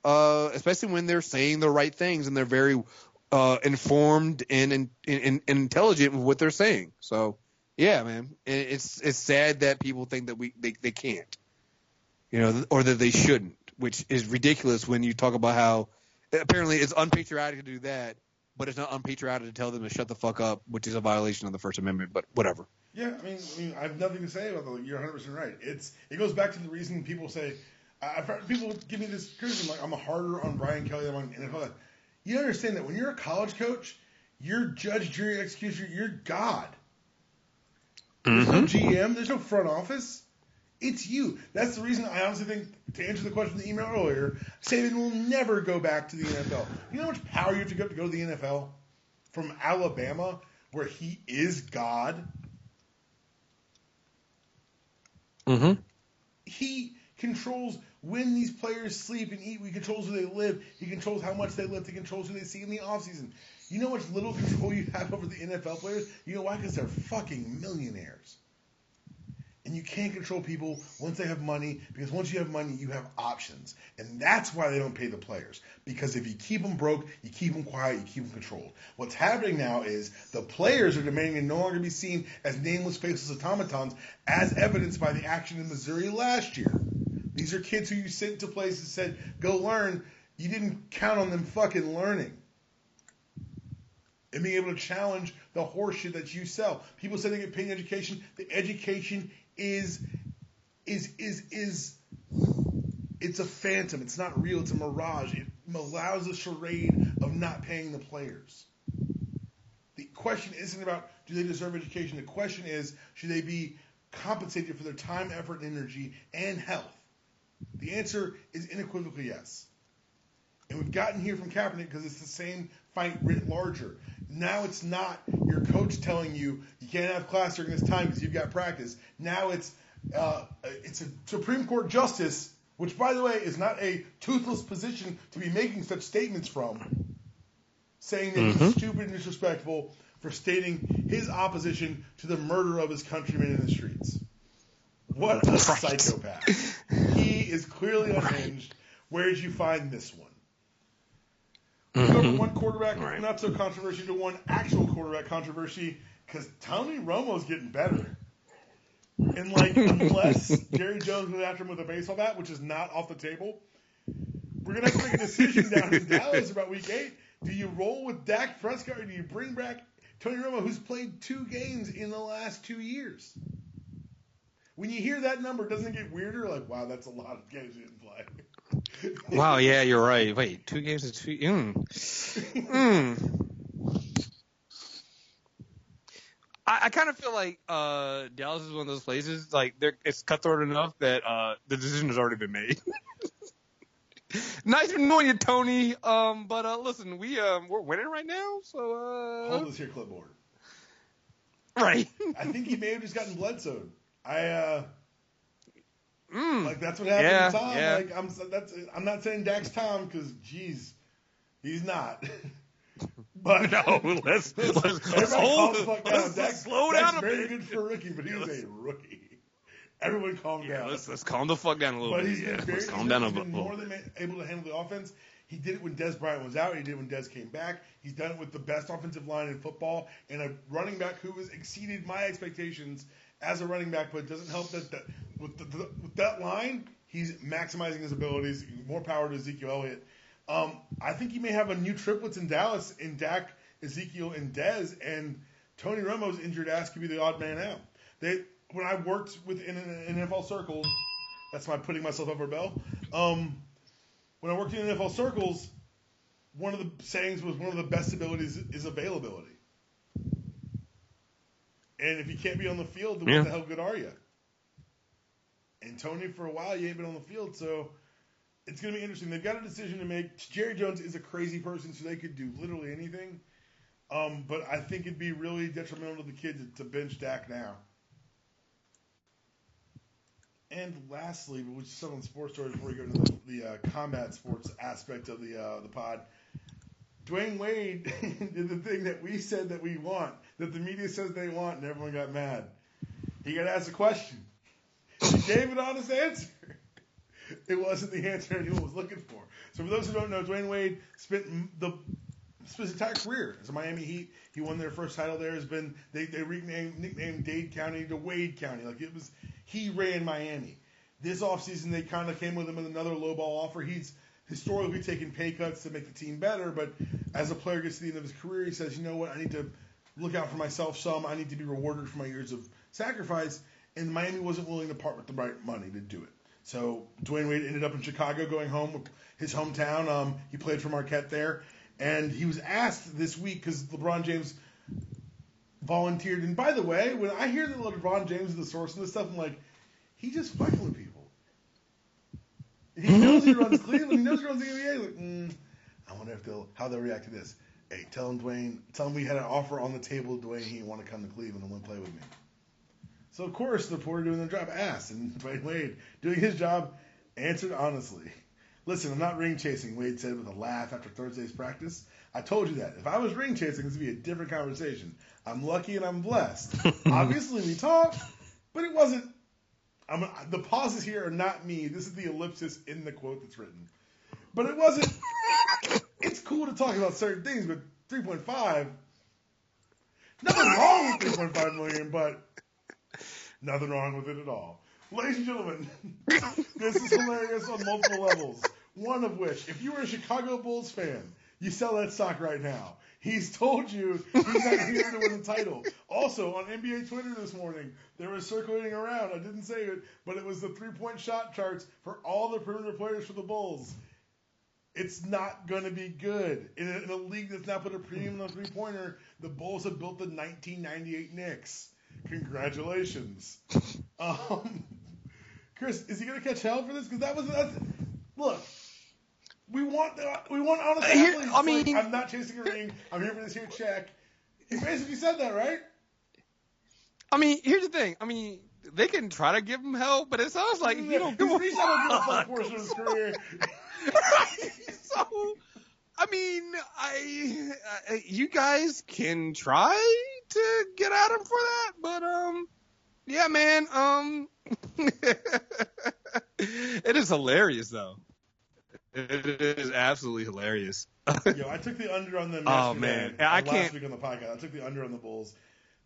especially when they're saying the right things and they're very informed and intelligent with what they're saying. So, yeah, man, it's sad that people think that they can't, you know, or that they shouldn't, which is ridiculous when you talk about how apparently it's unpatriotic to do that, but it's not unpatriotic to tell them to shut the fuck up, which is a violation of the First Amendment. But whatever. Yeah, I mean, I have nothing to say about that. You're 100% right. It goes back to the reason people say. People give me this criticism like I'm a harder on Brian Kelly than on NFL. You understand that when you're a college coach, you're judge, jury, executioner, you're God. There's no GM, there's no front office. It's you. That's the reason I honestly think, to answer the question in the email earlier, Saban will never go back to the NFL. You know how much power you have to go to the NFL? From Alabama, where he is God. Mm-hmm. He controls when these players sleep and eat. He controls where they live. He controls how much they lift. He controls who they see in the offseason. You know how much little control you have over the NFL players? You know why? Because they're fucking millionaires. And you can't control people once they have money, because once you have money, you have options. And that's why they don't pay the players. Because if you keep them broke, you keep them quiet, you keep them controlled. What's happening now is the players are demanding to no longer be seen as nameless, faceless automatons, as evidenced by the action in Missouri last year. These are kids who you sent to places and said, go learn. You didn't count on them fucking learning. And being able to challenge the horseshit that you sell. People say they get paid in education. The education is it's a phantom. It's not real. It's a mirage. It allows a charade of not paying the players. The question isn't about do they deserve education. The question is, should they be compensated for their time, effort, energy, and health? The answer is unequivocally yes. And we've gotten here from Kaepernick because it's the same fight writ larger. Now it's not your coach telling you can't have class during this time because you've got practice. Now it's a Supreme Court justice, which, by the way, is not a toothless position to be making such statements from, saying that he's stupid and disrespectful for stating his opposition to the murder of his countrymen in the streets. What a psychopath. He is clearly unhinged. Where did you find this one? We go from one quarterback, not so controversy, to one actual quarterback controversy, because Tony Romo's getting better. And, like, unless Jerry Jones went after him with a baseball bat, which is not off the table, we're going to have to make a decision down in Dallas about Week 8. Do you roll with Dak Prescott or do you bring back Tony Romo, who's played 2 games in the last 2 years? When you hear that number, doesn't it get weirder? Like, wow, that's a lot of games you didn't play. Wow, yeah, you're right. Wait, 2 games is 2. I kind of feel like Dallas is one of those places, like, it's cutthroat enough that the decision has already been made. Nice knowing you, Tony. But listen, we're winning right now, so Hold this here clipboard. Right. I think he may have just gotten Bledsoe. Like that's what happened to Tom. Yeah. Like I'm not saying Dak's Tom because geez, he's not. But No, let's calm the fuck down. Let's slow down a bit. Dak's very good for a rookie, but he was a rookie. Everyone calm down. Let's calm the fuck down a little But bit. he's been Let's calm down a he's been little. more than able to handle the offense. He did it when Des Bryant was out. He did it when Des came back. He's done it with the best offensive line in football and a running back who has exceeded my expectations as a running back. But it doesn't help that with that line, he's maximizing his abilities. More power to Ezekiel Elliott. I think he may have a new triplets in Dallas in Dak, Ezekiel, and Dez. And Tony Romo's injured ass could be the odd man out. When I worked in an NFL circle, that's my putting myself up for a bell. When I worked in NFL circles, one of the sayings was one of the best abilities is availability. And if you can't be on the field, then what the hell good are you? And Tony, for a while, you ain't been on the field, so it's going to be interesting. They've got a decision to make. Jerry Jones is a crazy person, so they could do literally anything. But I think it'd be really detrimental to the kid to bench Dak now. And lastly, which is some of the sports stories before we go into the combat sports aspect of the pod, Dwyane Wade did the thing that we said that we want, that the media says they want, and everyone got mad. He got asked a question. He gave an honest answer. It wasn't the answer anyone was looking for. So for those who don't know, Dwyane Wade spent his entire career as a Miami Heat. He won their first title there. They nicknamed Dade County to Wade County. Like it was. He ran Miami. This offseason, they kind of came with him with another lowball offer. He's historically taken pay cuts to make the team better, but as a player gets to the end of his career, he says, you know what, I need to look out for myself some. I need to be rewarded for my years of sacrifice, and Miami wasn't willing to part with the right money to do it. So Dwyane Wade ended up in Chicago, going home, his hometown. He played for Marquette there, and he was asked this week because LeBron James volunteered. And by the way, when I hear that LeBron James is the source of this stuff, I'm like, he just fucking with people. He knows he runs Cleveland. He knows he runs the NBA. Like, I wonder how they'll react to this. Hey, tell him we had an offer on the table. Dwyane, he didn't want to come to Cleveland and want to play with me. So of course the reporter doing their job asked, and Dwyane Wade doing his job answered honestly. Listen, I'm not ring chasing, Wade said with a laugh after Thursday's practice. I told you that. If I was ring chasing, this would be a different conversation. I'm lucky and I'm blessed. Obviously, we talked, but it wasn't. The pauses here are not me. This is the ellipsis in the quote that's written. But it wasn't. It's cool to talk about certain things, but 3.5. Nothing wrong with 3.5 million, but nothing wrong with it at all. Ladies and gentlemen, this is hilarious on multiple levels. One of which, if you were a Chicago Bulls fan, you sell that stock right now. He's told you he's not here to win the title. Also, on NBA Twitter this morning, they were circulating around. I didn't say it, but it was the three-point shot charts for all the perimeter players for the Bulls. It's not going to be good. In a league that's not put a premium on a three-pointer, the Bulls have built the 1998 Knicks. Congratulations. Kriss, is he going to catch hell for this? Because look. We want honest athletes. I mean, I'm not chasing a ring. I'm here for this here check. He basically said that, right? I mean, here's the thing. I mean, they can try to give him help, but it sounds like if you don't give him he's not going to give a portion of his career. Right. So, I mean, you guys can try to get at him for that, but yeah, man, it is hilarious though. It is absolutely hilarious. Yo, I took the under on them. Oh man, I can't. Last week on the podcast, I took the under on the Bulls.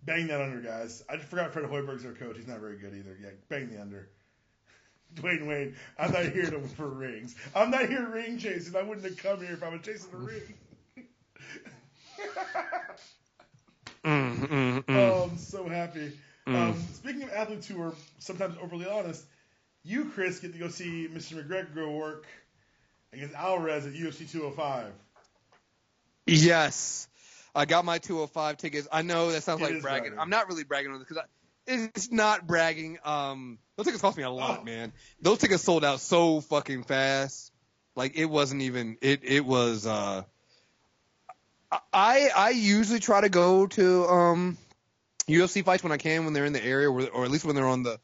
Bang that under, guys. I just forgot Fred Hoiberg's our coach. He's not very good either. Yeah, bang the under. Dwyane Wade, I'm not here for rings. I'm not here ring chasing. I wouldn't have come here if I was chasing a ring. Oh, I'm so happy. Speaking of athletes who are sometimes overly honest, you, Kriss, get to go see Mr. McGregor go work against Alvarez at UFC 205. Yes. I got my 205 tickets. I know that sounds like bragging. bragging. I'm not really bragging on this because it's not bragging. Those tickets cost me a lot, man. Those tickets sold out so fucking fast. Like, it wasn't even – it was I usually try to go to UFC fights when I can, when they're in the area, or at least when they're on the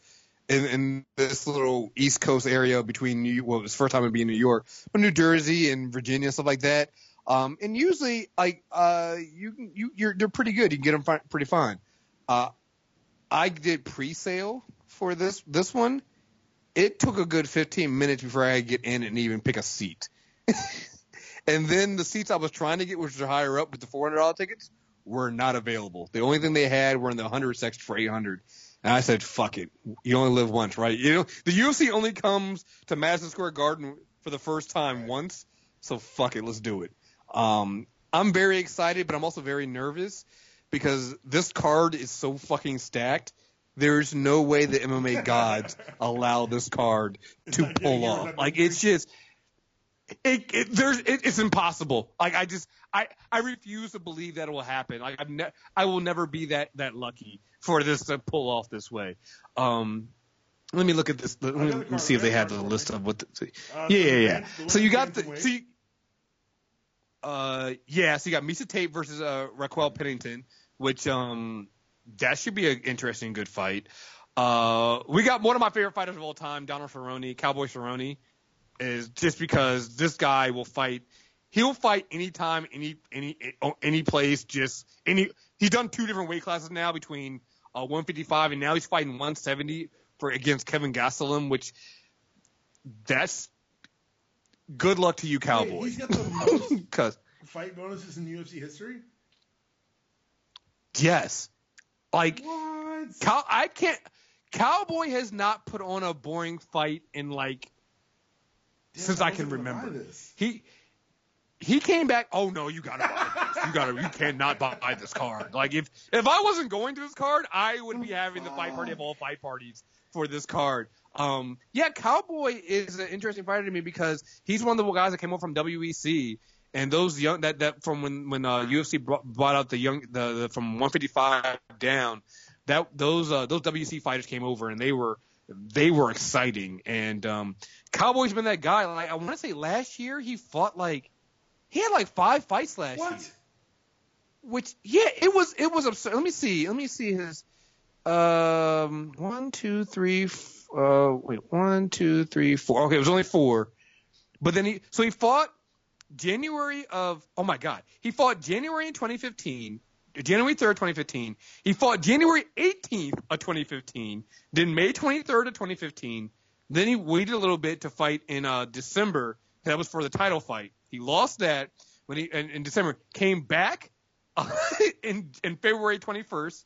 in this little East Coast area between it was the first time I'd be in New York, but New Jersey and Virginia, stuff like that. And usually, like they're pretty good. You can get them pretty fine. I did pre-sale for this one. It took a good 15 minutes before I could get in and even pick a seat. And then the seats I was trying to get, which are higher up with the $400 tickets, were not available. The only thing they had were in the 100 section for $800. And I said, fuck it. You only live once, right? You know, the UFC only comes to Madison Square Garden for the first time once. So fuck it. Let's do it. I'm very excited, but I'm also very nervous because this card is so fucking stacked. There's no way the MMA gods allow this card to pull off. Like, it's just... It's impossible. Like, I refuse to believe that it will happen. Like, I will never be that lucky for this to pull off this way. Let me look at this. Let me see if they have the list of what. Yeah. So you got so you got Miesha Tate versus Raquel Pennington, which that should be an interesting, good fight. We got one of my favorite fighters of all time, Donald Cerrone, Cowboy Cerrone. Is just because this guy will fight. He'll fight anytime, any place. He's done 2 different weight classes now between 155 and now he's fighting 170 against Kevin Gastelum, which that's good luck to you, Cowboy. Wait, he's got the most fight bonuses in UFC history. Yes, like what? I can't. Cowboy has not put on a boring fight in like. Since I can remember, he came back. Oh no, you gotta buy this. You cannot buy this card. Like if I wasn't going to this card, I would be having the fight party of all fight parties for this card. Cowboy is an interesting fighter to me because he's one of the guys that came over from WEC and those young that from when UFC brought out the from 155 down. Those WEC fighters came over and they were exciting and Cowboy's been that guy. Like I want to say last year he had like 5 fights last year. Which it was absurd. Let me see his 1 2 3 1 2 3 4. Okay, it was only 4. But then he fought January of he fought January in 2015. January 3rd, 2015. He fought January 18th of 2015. Then May 23rd of 2015. Then he waited a little bit to fight in December. That was for the title fight. He lost that when in December. Came back in February 21st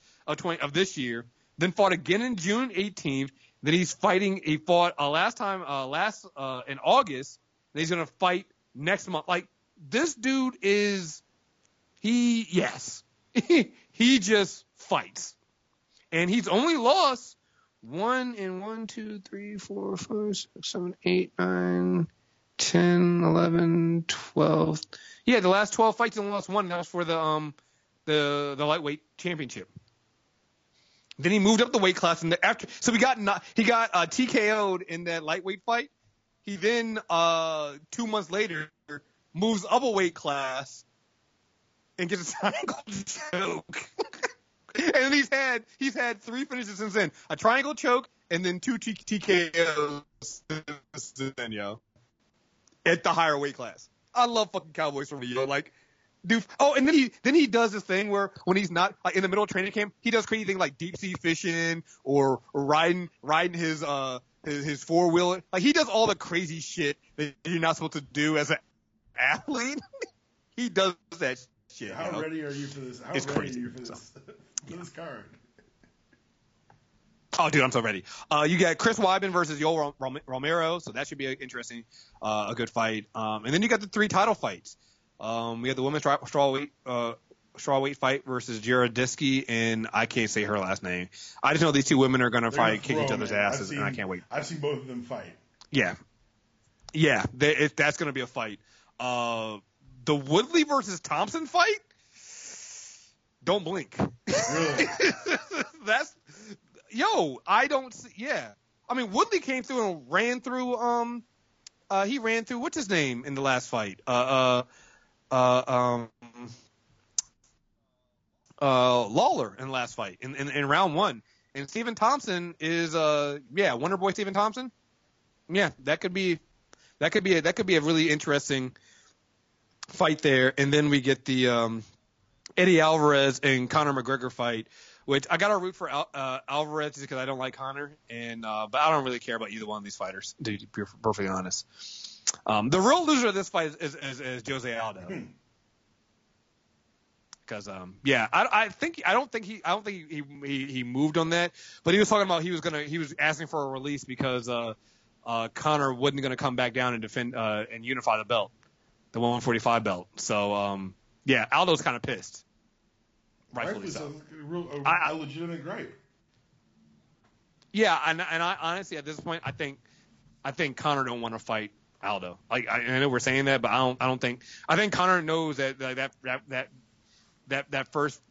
of this year. Then fought again in June 18th. Then he's fighting. He fought last in August. And he's gonna fight next month. Like this dude is he just fights, and he's only lost 1 2 3 4 5 6 7 8 9 10 11 12. Yeah, the last 12 fights he only lost 1. That was for the lightweight championship. Then he moved up the weight class, and he got TKO'd in that lightweight fight. He then 2 months later moves up a weight class and gets a triangle choke. And he's had 3 finishes since then. A triangle choke and then 2 TKOs since then, yo. At the higher weight class. I love fucking Cowboys from yo. Like, dude. Oh, and then he does this thing where when he's not like in the middle of training camp, he does crazy things like deep sea fishing or riding his 4-wheeler. Like he does all the crazy shit that you're not supposed to do as an athlete. He does that shit. How ready are you for this? How it's ready crazy. are you for this, for this card? Oh, dude, I'm so ready. You got Chris Weidman versus Yoel Romero, so that should be interesting, a good fight. And then you got the 3 title fights. We have the women's strawweight fight versus Jaredisky, and I can't say her last name. I just know these 2 women are going to fight, kick each other's asses, and I can't wait. I've seen both of them fight. Yeah. That's going to be a fight. The Woodley versus Thompson fight? Don't blink. Really? I don't see. Yeah, I mean Woodley came through and ran through. He ran through what's his name in the last fight. Lawler in the last fight in round 1. And Stephen Thompson is Wonder Boy Stephen Thompson. Yeah, that could be a really interesting fight there. And then we get the Eddie Alvarez and Conor McGregor fight, which I got to root for Alvarez just because I don't like Conor, but I don't really care about either one of these fighters, to be perfectly honest. The real loser of this fight is Jose Aldo. Because I don't think he moved on that, but he was talking about he was asking for a release because Conor wasn't gonna come back down and defend and unify the belt, the 145 belt. So Aldo's kind of pissed. Rightfully so. A legitimate gripe. Yeah, and I honestly at this point I think Conor don't want to fight Aldo. Like I know we're saying that, but I think Conor knows that first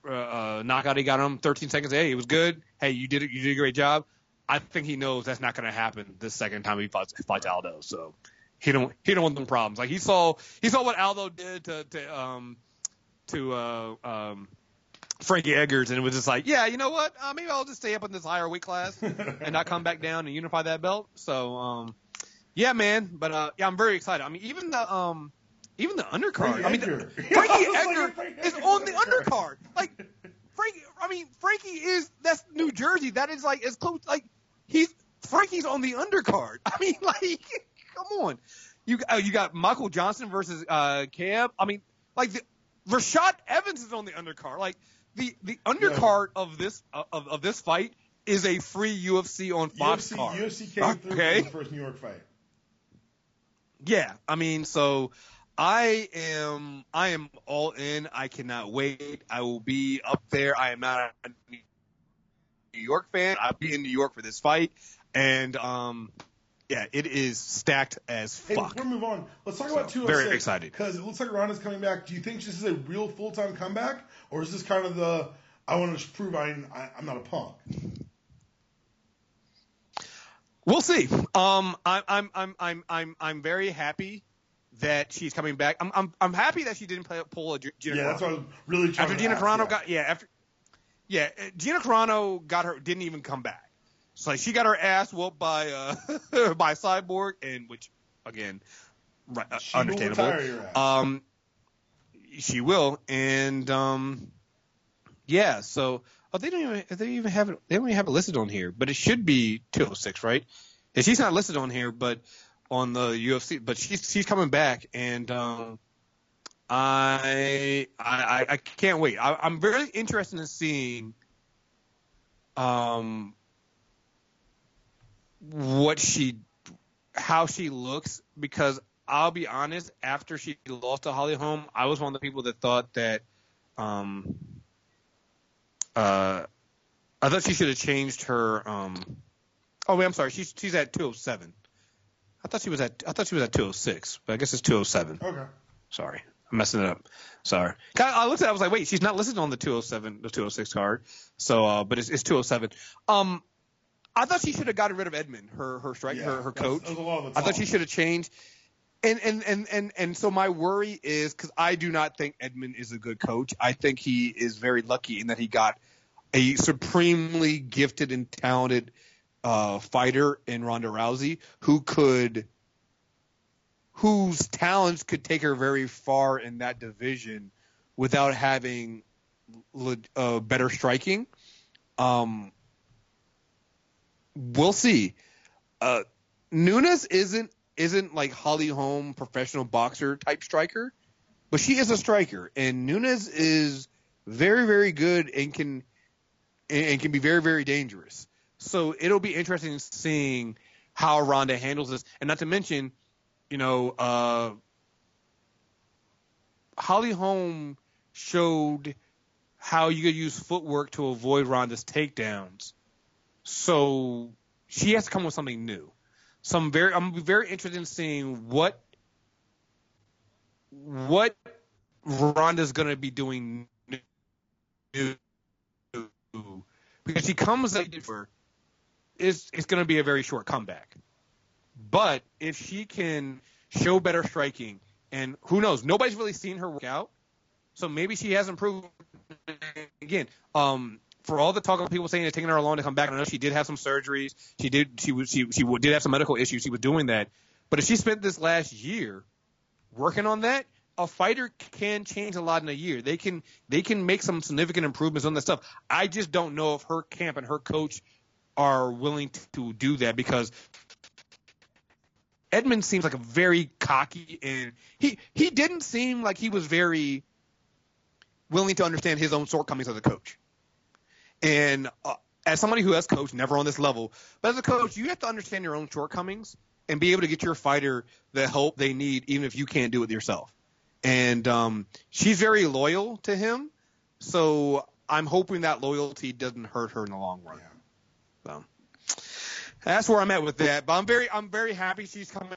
knockout he got him 13 seconds. Hey, it was good. Hey, you did a great job. I think he knows that's not going to happen the second time he fights Aldo. So he don't want them problems. Like he saw what Aldo did to Frankie Edgar's, and it was just like, yeah, you know what? Maybe I'll just stay up in this higher weight class and not come back down and unify that belt. So yeah, man. But I'm very excited. I mean, even the undercard. Frankie Edgar is on the undercard. Like Frankie that's New Jersey. That is like as close. Like Frankie's on the undercard. I mean, like, come on. You got Michael Johnson versus Cab. I mean, like Rashad Evans is on the undercard. Like the undercard of this fight is a free UFC on Fox card. UFC came through for the first New York fight. Yeah, I mean, so I am all in. I cannot wait. I will be up there. I am not a New York fan. I'll be in New York for this fight, and it is stacked as fuck. Hey, before we move on, let's talk about 206. Very excited because it looks like Ronda's coming back. Do you think this is a real full-time comeback, or is this kind of the I want to prove I'm not a punk? We'll see. I'm very happy that she's coming back. I'm happy that she didn't pull a Gina Carano. That's what I was really trying after to Gina ask, Carano Gina Carano didn't even come back. So like, she got her ass whooped by Cyborg, and which again, understandable. Will retire your ass. She will, and so they don't even have it listed on here, but it should be 206, right? And she's not listed on here, but on the UFC, but she's coming back, and I can't wait. I'm very interested in seeing how she looks, because I'll be honest, after she lost to Holly Holm, I was one of the people that thought that I thought she should have changed her I'm sorry, she's at 207. I thought she was at 206, but I guess it's 207. Okay. Sorry. I'm messing it up. Sorry. I looked at it, I was like, wait, she's not listed on the 206 card. So but it's 207. I thought she should have gotten rid of Edmund, her strike, her coach. I thought she should have changed. And so my worry is, because I do not think Edmund is a good coach. I think he is very lucky in that he got a supremely gifted and talented fighter in Ronda Rousey whose talents could take her very far in that division without having better striking. We'll see. Nunes isn't like Holly Holm professional boxer type striker, but she is a striker, and Nunes is very, very good and can be very, very dangerous. So it'll be interesting seeing how Ronda handles this, and not to mention, Holly Holm showed how you could use footwork to avoid Ronda's takedowns. So she has to come with something new. So I'm very interested in seeing what Ronda's going to be doing new, because she comes for it's going to be a very short comeback. But if she can show better striking, and who knows, nobody's really seen her work out, so maybe she has improved again. For all the talk of people saying it's taking her long to come back, I know she did have some surgeries. She did have some medical issues. She was doing that. But if she spent this last year working on that, a fighter can change a lot in a year. They can make some significant improvements on that stuff. I just don't know if her camp and her coach are willing to do that, because Edmund seems like a very cocky, and he didn't seem like he was very willing to understand his own shortcomings as a coach. And as somebody who has coached, never on this level, but as a coach, you have to understand your own shortcomings and be able to get your fighter the help they need, even if you can't do it yourself. And she's very loyal to him, so I'm hoping that loyalty doesn't hurt her in the long run. Yeah. So that's where I'm at with that. But I'm very happy she's coming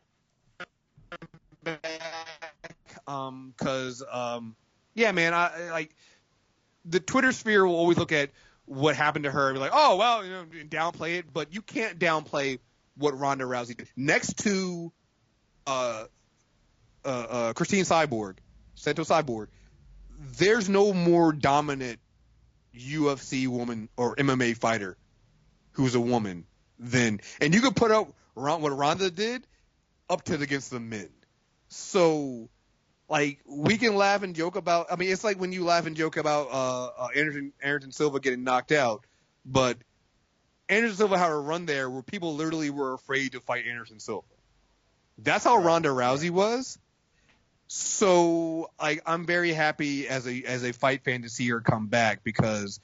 back. Because yeah, man, I like the Twitter sphere will always look at what happened to her and be like, oh, well, downplay it. But you can't downplay what Ronda Rousey did. Next to Christine Santos Cyborg, there's no more dominant UFC woman or MMA fighter who's a woman than, and you could put up what Ronda did up to against the men. So, like, we can laugh and joke about, I mean, it's like when you laugh and joke about Anderson Silva getting knocked out, but Anderson Silva had a run there where people literally were afraid to fight Anderson Silva. That's how Ronda Rousey was. So I'm very happy as a fight fan to see her come back, because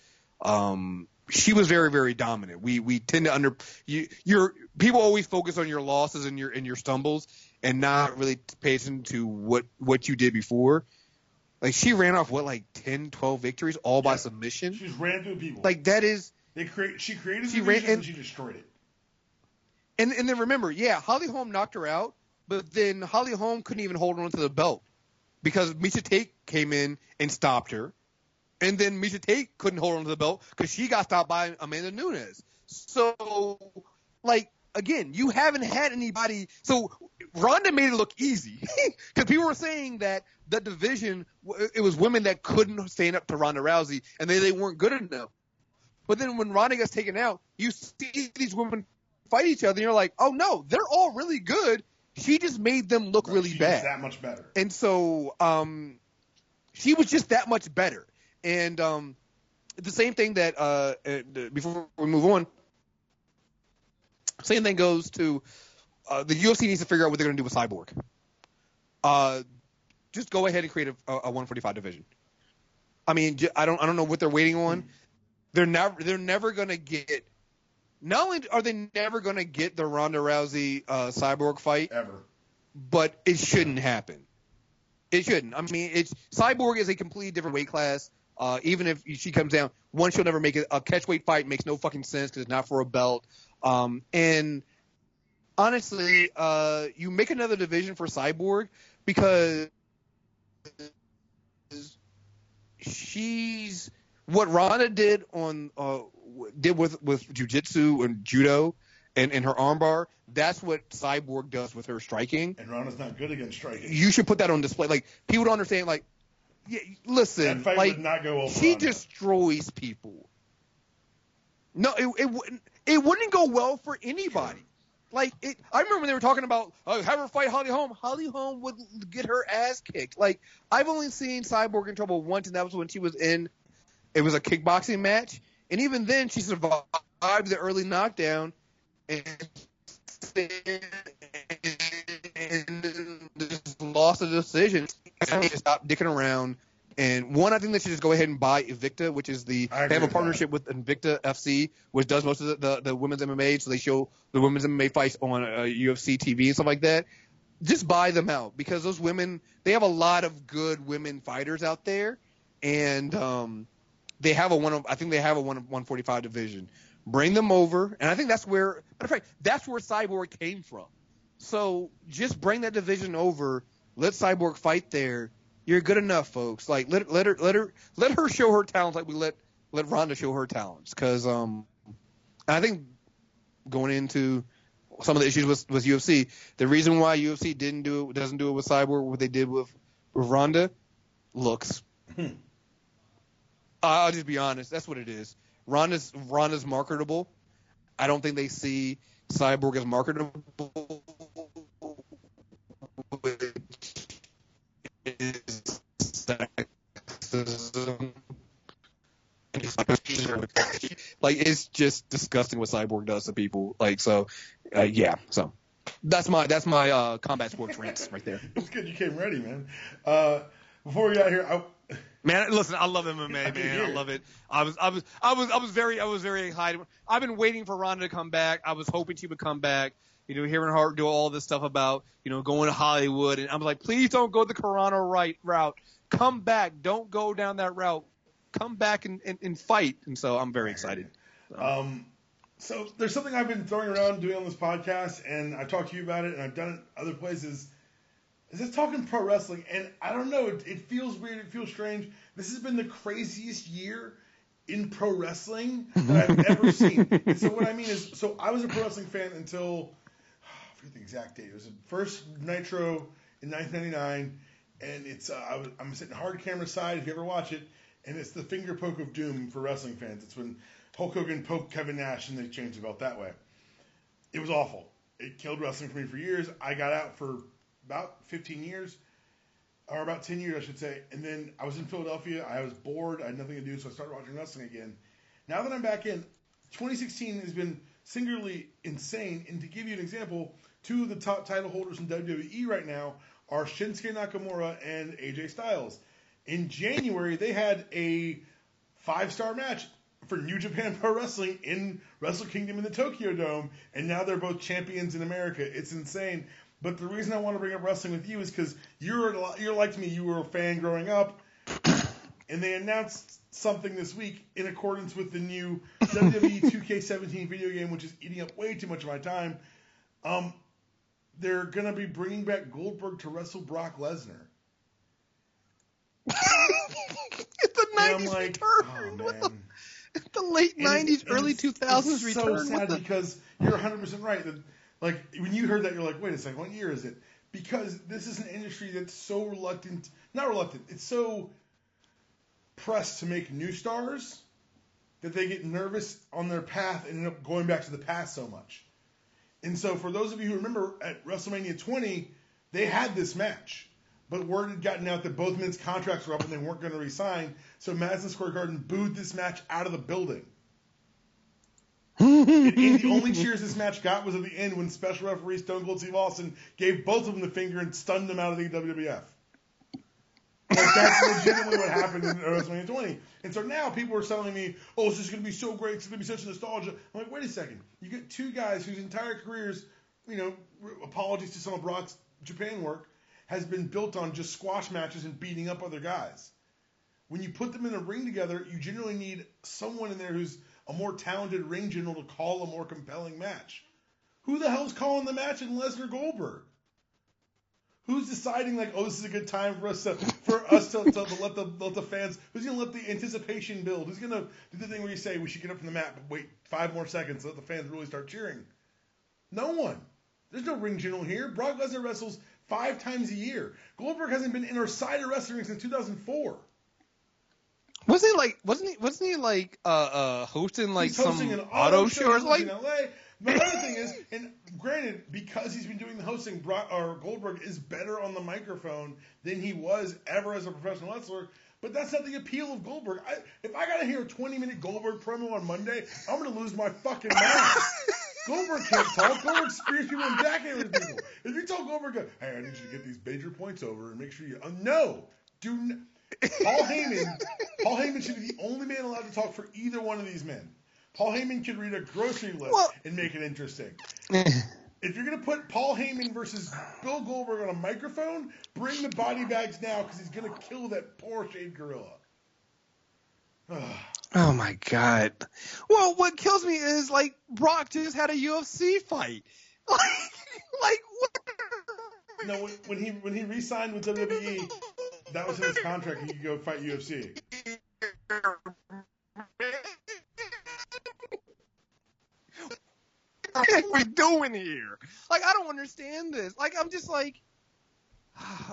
she was very, very dominant. We tend to people always focus on your losses and your stumbles and not really pay attention to what you did before. Like, she ran off 10, 12 victories all by submission. She just ran through people. Like, that is she created divisions and she destroyed it. And then remember, Holly Holm knocked her out, but then Holly Holm couldn't even hold on to the belt because Miesha Tate came in and stopped her. And then Miesha Tate couldn't hold on to the belt because she got stopped by Amanda Nunes. So, again, you haven't had anybody. So Ronda made it look easy because people were saying that the division, it was women that couldn't stand up to Ronda Rousey and they weren't good enough. But then when Ronda gets taken out, you see these women fight each other and you're like, oh no, they're all really good. She just made them look really bad. She was that much better. And so she was just that much better. And the same thing that before we move on, same thing goes to the UFC needs to figure out what they're going to do with Cyborg. Just go ahead and create a 145 division. I mean, I don't know what they're waiting on. They're never going to get. Not only are they never going to get the Ronda Rousey Cyborg fight ever, but it shouldn't happen. It shouldn't. I mean, Cyborg is a completely different weight class. Even if she comes down, one, she'll never make it. A catchweight fight makes no fucking sense because it's not for a belt. And honestly, you make another division for Cyborg because she's what Ronda did with jiu-jitsu and judo and her armbar. That's what Cyborg does with her striking. And Ronda's not good against striking. You should put that on display. Like, people don't understand. Like, yeah, listen, that fight would not go over. She Ronda destroys people. No, it wouldn't go well for anybody. Sure. Like, I remember when they were talking about have her fight Holly Holm. Holly Holm would get her ass kicked. Like, I've only seen Cyborg in trouble once, and that was when she was in. It was a kickboxing match, and even then, she survived the early knockdown and just lost the decision. need to stop dicking around. And one, I think they should just go ahead and buy Invicta, which is they have a partnership with Invicta FC, which does most of the women's MMA. So they show the women's MMA fights on UFC TV and stuff like that. Just buy them out, because those women, they have a lot of good women fighters out there, and they have a 145 division. Bring them over, and I think that's where, matter of fact, that's where Cyborg came from. So just bring that division over. Let Cyborg fight there. You're good enough, folks. Like let her show her talents like we let Ronda show her talents. Because I think going into some of the issues with UFC, the reason why UFC doesn't do it with Cyborg, what they did with Ronda, looks. I'll just be honest. That's what it is. Ronda's marketable. I don't think they see Cyborg as marketable. Like, it's just disgusting what Cyborg does to people. Like, so, yeah. So that's my combat sports rants right there. It's good you came ready, man. Before we got here, man, listen, I love MMA, man. I love it. I was very excited. I've been waiting for Ronda to come back. I was hoping she would come back. You know, hearing her do all this stuff about, you know, going to Hollywood, and I'm like, please don't go the Carano route. Come back. Don't go down that route. Come back and fight. And so I'm very excited. So there's something I've been throwing around doing on this podcast, and I've talked to you about it, and I've done it other places. Is this talking pro wrestling? And I don't know. It feels weird. It feels strange. This has been the craziest year in pro wrestling that I've ever seen. And so what I mean is, so I was a pro wrestling fan until, I forget the exact date. It was the first Nitro in 1999, and it's I'm sitting hard camera side if you ever watch it, and it's the finger poke of doom for wrestling fans. It's when Hulk Hogan poked Kevin Nash and they changed the belt that way. It was awful. It killed wrestling for me for years. I got out for about 15 years, or about 10 years, I should say. And then I was in Philadelphia. I was bored. I had nothing to do, so I started watching wrestling again. Now that I'm back in, 2016 has been singularly insane. And to give you an example, two of the top title holders in WWE right now are Shinsuke Nakamura and AJ Styles. In January, they had a 5-star match for New Japan Pro Wrestling in Wrestle Kingdom in the Tokyo Dome, and now they're both champions in America. It's insane. But the reason I want to bring up wrestling with you is because you're like me. You were a fan growing up, and they announced something this week in accordance with the new WWE 2K17 video game, which is eating up way too much of my time. They're going to be bringing back Goldberg to wrestle Brock Lesnar. The 90s like, return. Oh, man. The late 90s, early 2000s return. It's so sad because you're 100% right. Like, when you heard that, you're like, wait a second, what year is it? Because this is an industry that's so it's so pressed to make new stars that they get nervous on their path and end up going back to the past so much. And so for those of you who remember, at WrestleMania 20, they had this match. But word had gotten out that both men's contracts were up and they weren't going to re-sign. So Madison Square Garden booed this match out of the building. And the only cheers this match got was at the end when special referee Stone Cold Steve Austin gave both of them the finger and stunned them out of the WWF. Like, that's legitimately what happened in WrestleMania 20. And so now people are telling me, oh, this is going to be so great. It's going to be such a nostalgia. I'm like, wait a second. You get two guys whose entire careers, you know, apologies to some of Brock's Japan work, has been built on just squash matches and beating up other guys. When you put them in a ring together, you generally need someone in there who's a more talented ring general to call a more compelling match. Who the hell's calling the match in Lesnar Goldberg? Who's deciding, like, oh, this is a good time for us to let the fans, who's going to let the anticipation build? Who's going to do the thing where you say we should get up from the mat but wait 5 more seconds to let the fans really start cheering? No one. There's no ring general here. Brock Lesnar wrestles 5 times a year. Goldberg hasn't been in our side of wrestling since 2004. Wasn't he hosting like some an auto show or something? In LA. But another thing is, and granted, because he's been doing the hosting, Goldberg is better on the microphone than he was ever as a professional wrestler. But that's not the appeal of Goldberg. If I got to hear a 20-minute Goldberg promo on Monday, I'm going to lose my fucking mind. Goldberg can't talk. Goldberg spears people and backhanders people. If you tell Goldberg, hey, I need you to get these major points over and make sure you... no. Paul Heyman should be the only man allowed to talk for either one of these men. Paul Heyman could read a grocery list and make it interesting. If you're going to put Paul Heyman versus Bill Goldberg on a microphone, bring the body bags now because he's going to kill that poor shade gorilla. Oh, my God. Well, what kills me is, like, Brock just had a UFC fight. Like what? No, when he re-signed with WWE, that was in his contract. He could go fight UFC. What are we doing here? Like, I don't understand this. Like, I'm just like,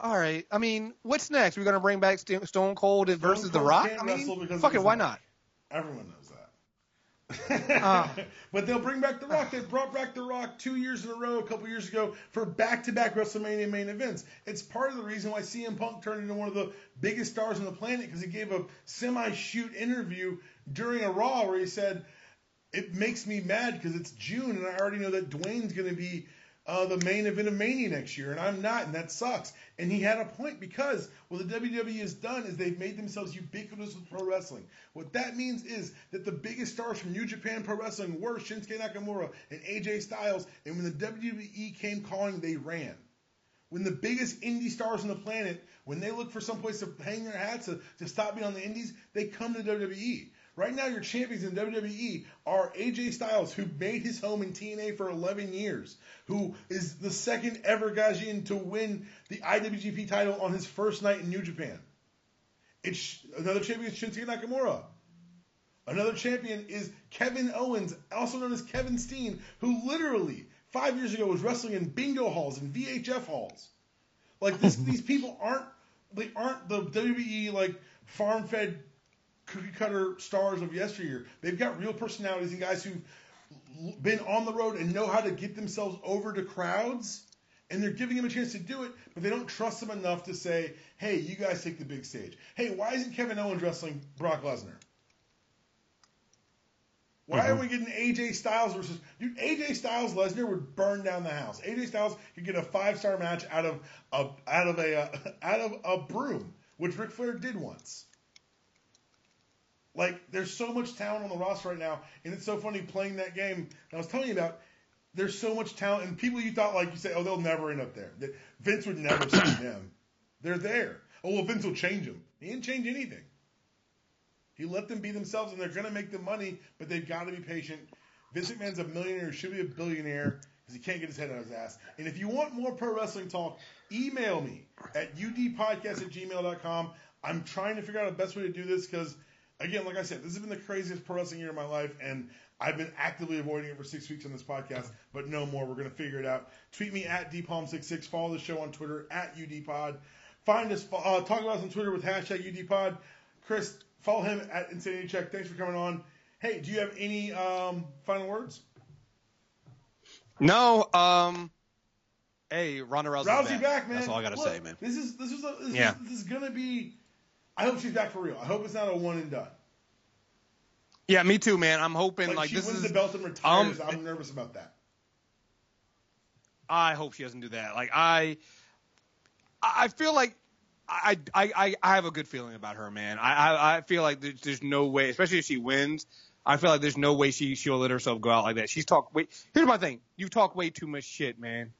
all right. I mean, what's next? We're going to bring back Stone Cold versus The Rock? I mean, fuck it, why not? Everyone knows that. But they'll bring back The Rock. They brought back The Rock 2 years in a row, a couple years ago, for back-to-back WrestleMania main events. It's part of the reason why CM Punk turned into one of the biggest stars on the planet, because he gave a semi-shoot interview during a Raw where he said, it makes me mad because it's June and I already know that Dwayne's going to be the main event of Mania next year, and I'm not, and that sucks. And he had a point, because what the WWE has done is they've made themselves ubiquitous with pro wrestling. What that means is that the biggest stars from New Japan Pro Wrestling were Shinsuke Nakamura and AJ Styles, and when the WWE came calling, they ran. When the biggest indie stars on the planet, when they look for some place to hang their hats to stop being on the indies, they come to WWE. Right now, your champions in WWE are AJ Styles, who made his home in TNA for 11 years, who is the second ever Gaijin to win the IWGP title on his first night in New Japan. Another champion is Shinsuke Nakamura. Another champion is Kevin Owens, also known as Kevin Steen, who literally 5 years ago was wrestling in bingo halls and VHF halls. Like these people aren't the WWE like farm-fed cookie cutter stars of yesteryear. They've got real personalities and guys who've been on the road and know how to get themselves over to crowds, and they're giving them a chance to do it, but they don't trust them enough to say, hey, you guys take the big stage. Hey, why isn't Kevin Owens wrestling Brock Lesnar? Why are we getting AJ Styles versus... Dude, AJ Styles Lesnar would burn down the house. AJ Styles could get a 5-star match out of a broom, which Ric Flair did once. Like, there's so much talent on the roster right now, and it's so funny playing that game that I was telling you about. There's so much talent, and people you thought, like, you say, oh, they'll never end up there. Vince would never sign them. They're there. Oh, well, Vince will change them. He didn't change anything. He let them be themselves, and they're going to make the money, but they've got to be patient. Vince McMahon's a millionaire who should be a billionaire because he can't get his head out of his ass. And if you want more pro wrestling talk, email me at udpodcast@gmail.com. I'm trying to figure out the best way to do this because, again, like I said, this has been the craziest pro wrestling year of my life, and I've been actively avoiding it for 6 weeks on this podcast, but no more. We're going to figure it out. Tweet me at DPalm66. Follow the show on Twitter at UDPod. Find us, talk about us on Twitter with hashtag UDPod. Kriss, follow him at Insanity Check. Thanks for coming on. Hey, do you have any final words? No. Hey, Ronda Rousey back, man. That's all I got to say, man. This is going to be. I hope she's back for real. I hope it's not a one and done. Yeah, me too, man. I'm hoping like she this wins is the belt and retires. I'm nervous about that. I hope she doesn't do that. Like I feel like I have a good feeling about her, man. I feel like there's no way, especially if she wins. I feel like there's no way she'll let herself go out like that. Here's my thing. You talk way too much shit, man.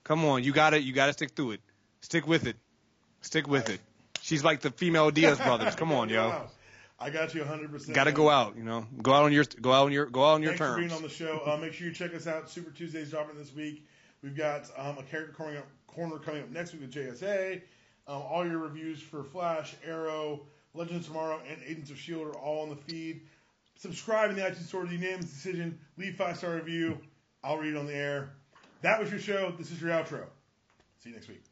Come on, you gotta stick through it. Stick with it. Stick with it. She's like the female Diaz brothers. Come on, yo. I got you 100%. Got to go out, Go out on your terms. Thanks for being on the show. Make sure you check us out. Super Tuesday's dropping this week. We've got a character corner coming up next week with JSA. All your reviews for Flash, Arrow, Legends Tomorrow, and Agents of S.H.I.E.L.D. are all on the feed. Subscribe in the iTunes Store to the Unanimous Decision. Leave 5-star review. I'll read it on the air. That was your show. This is your outro. See you next week.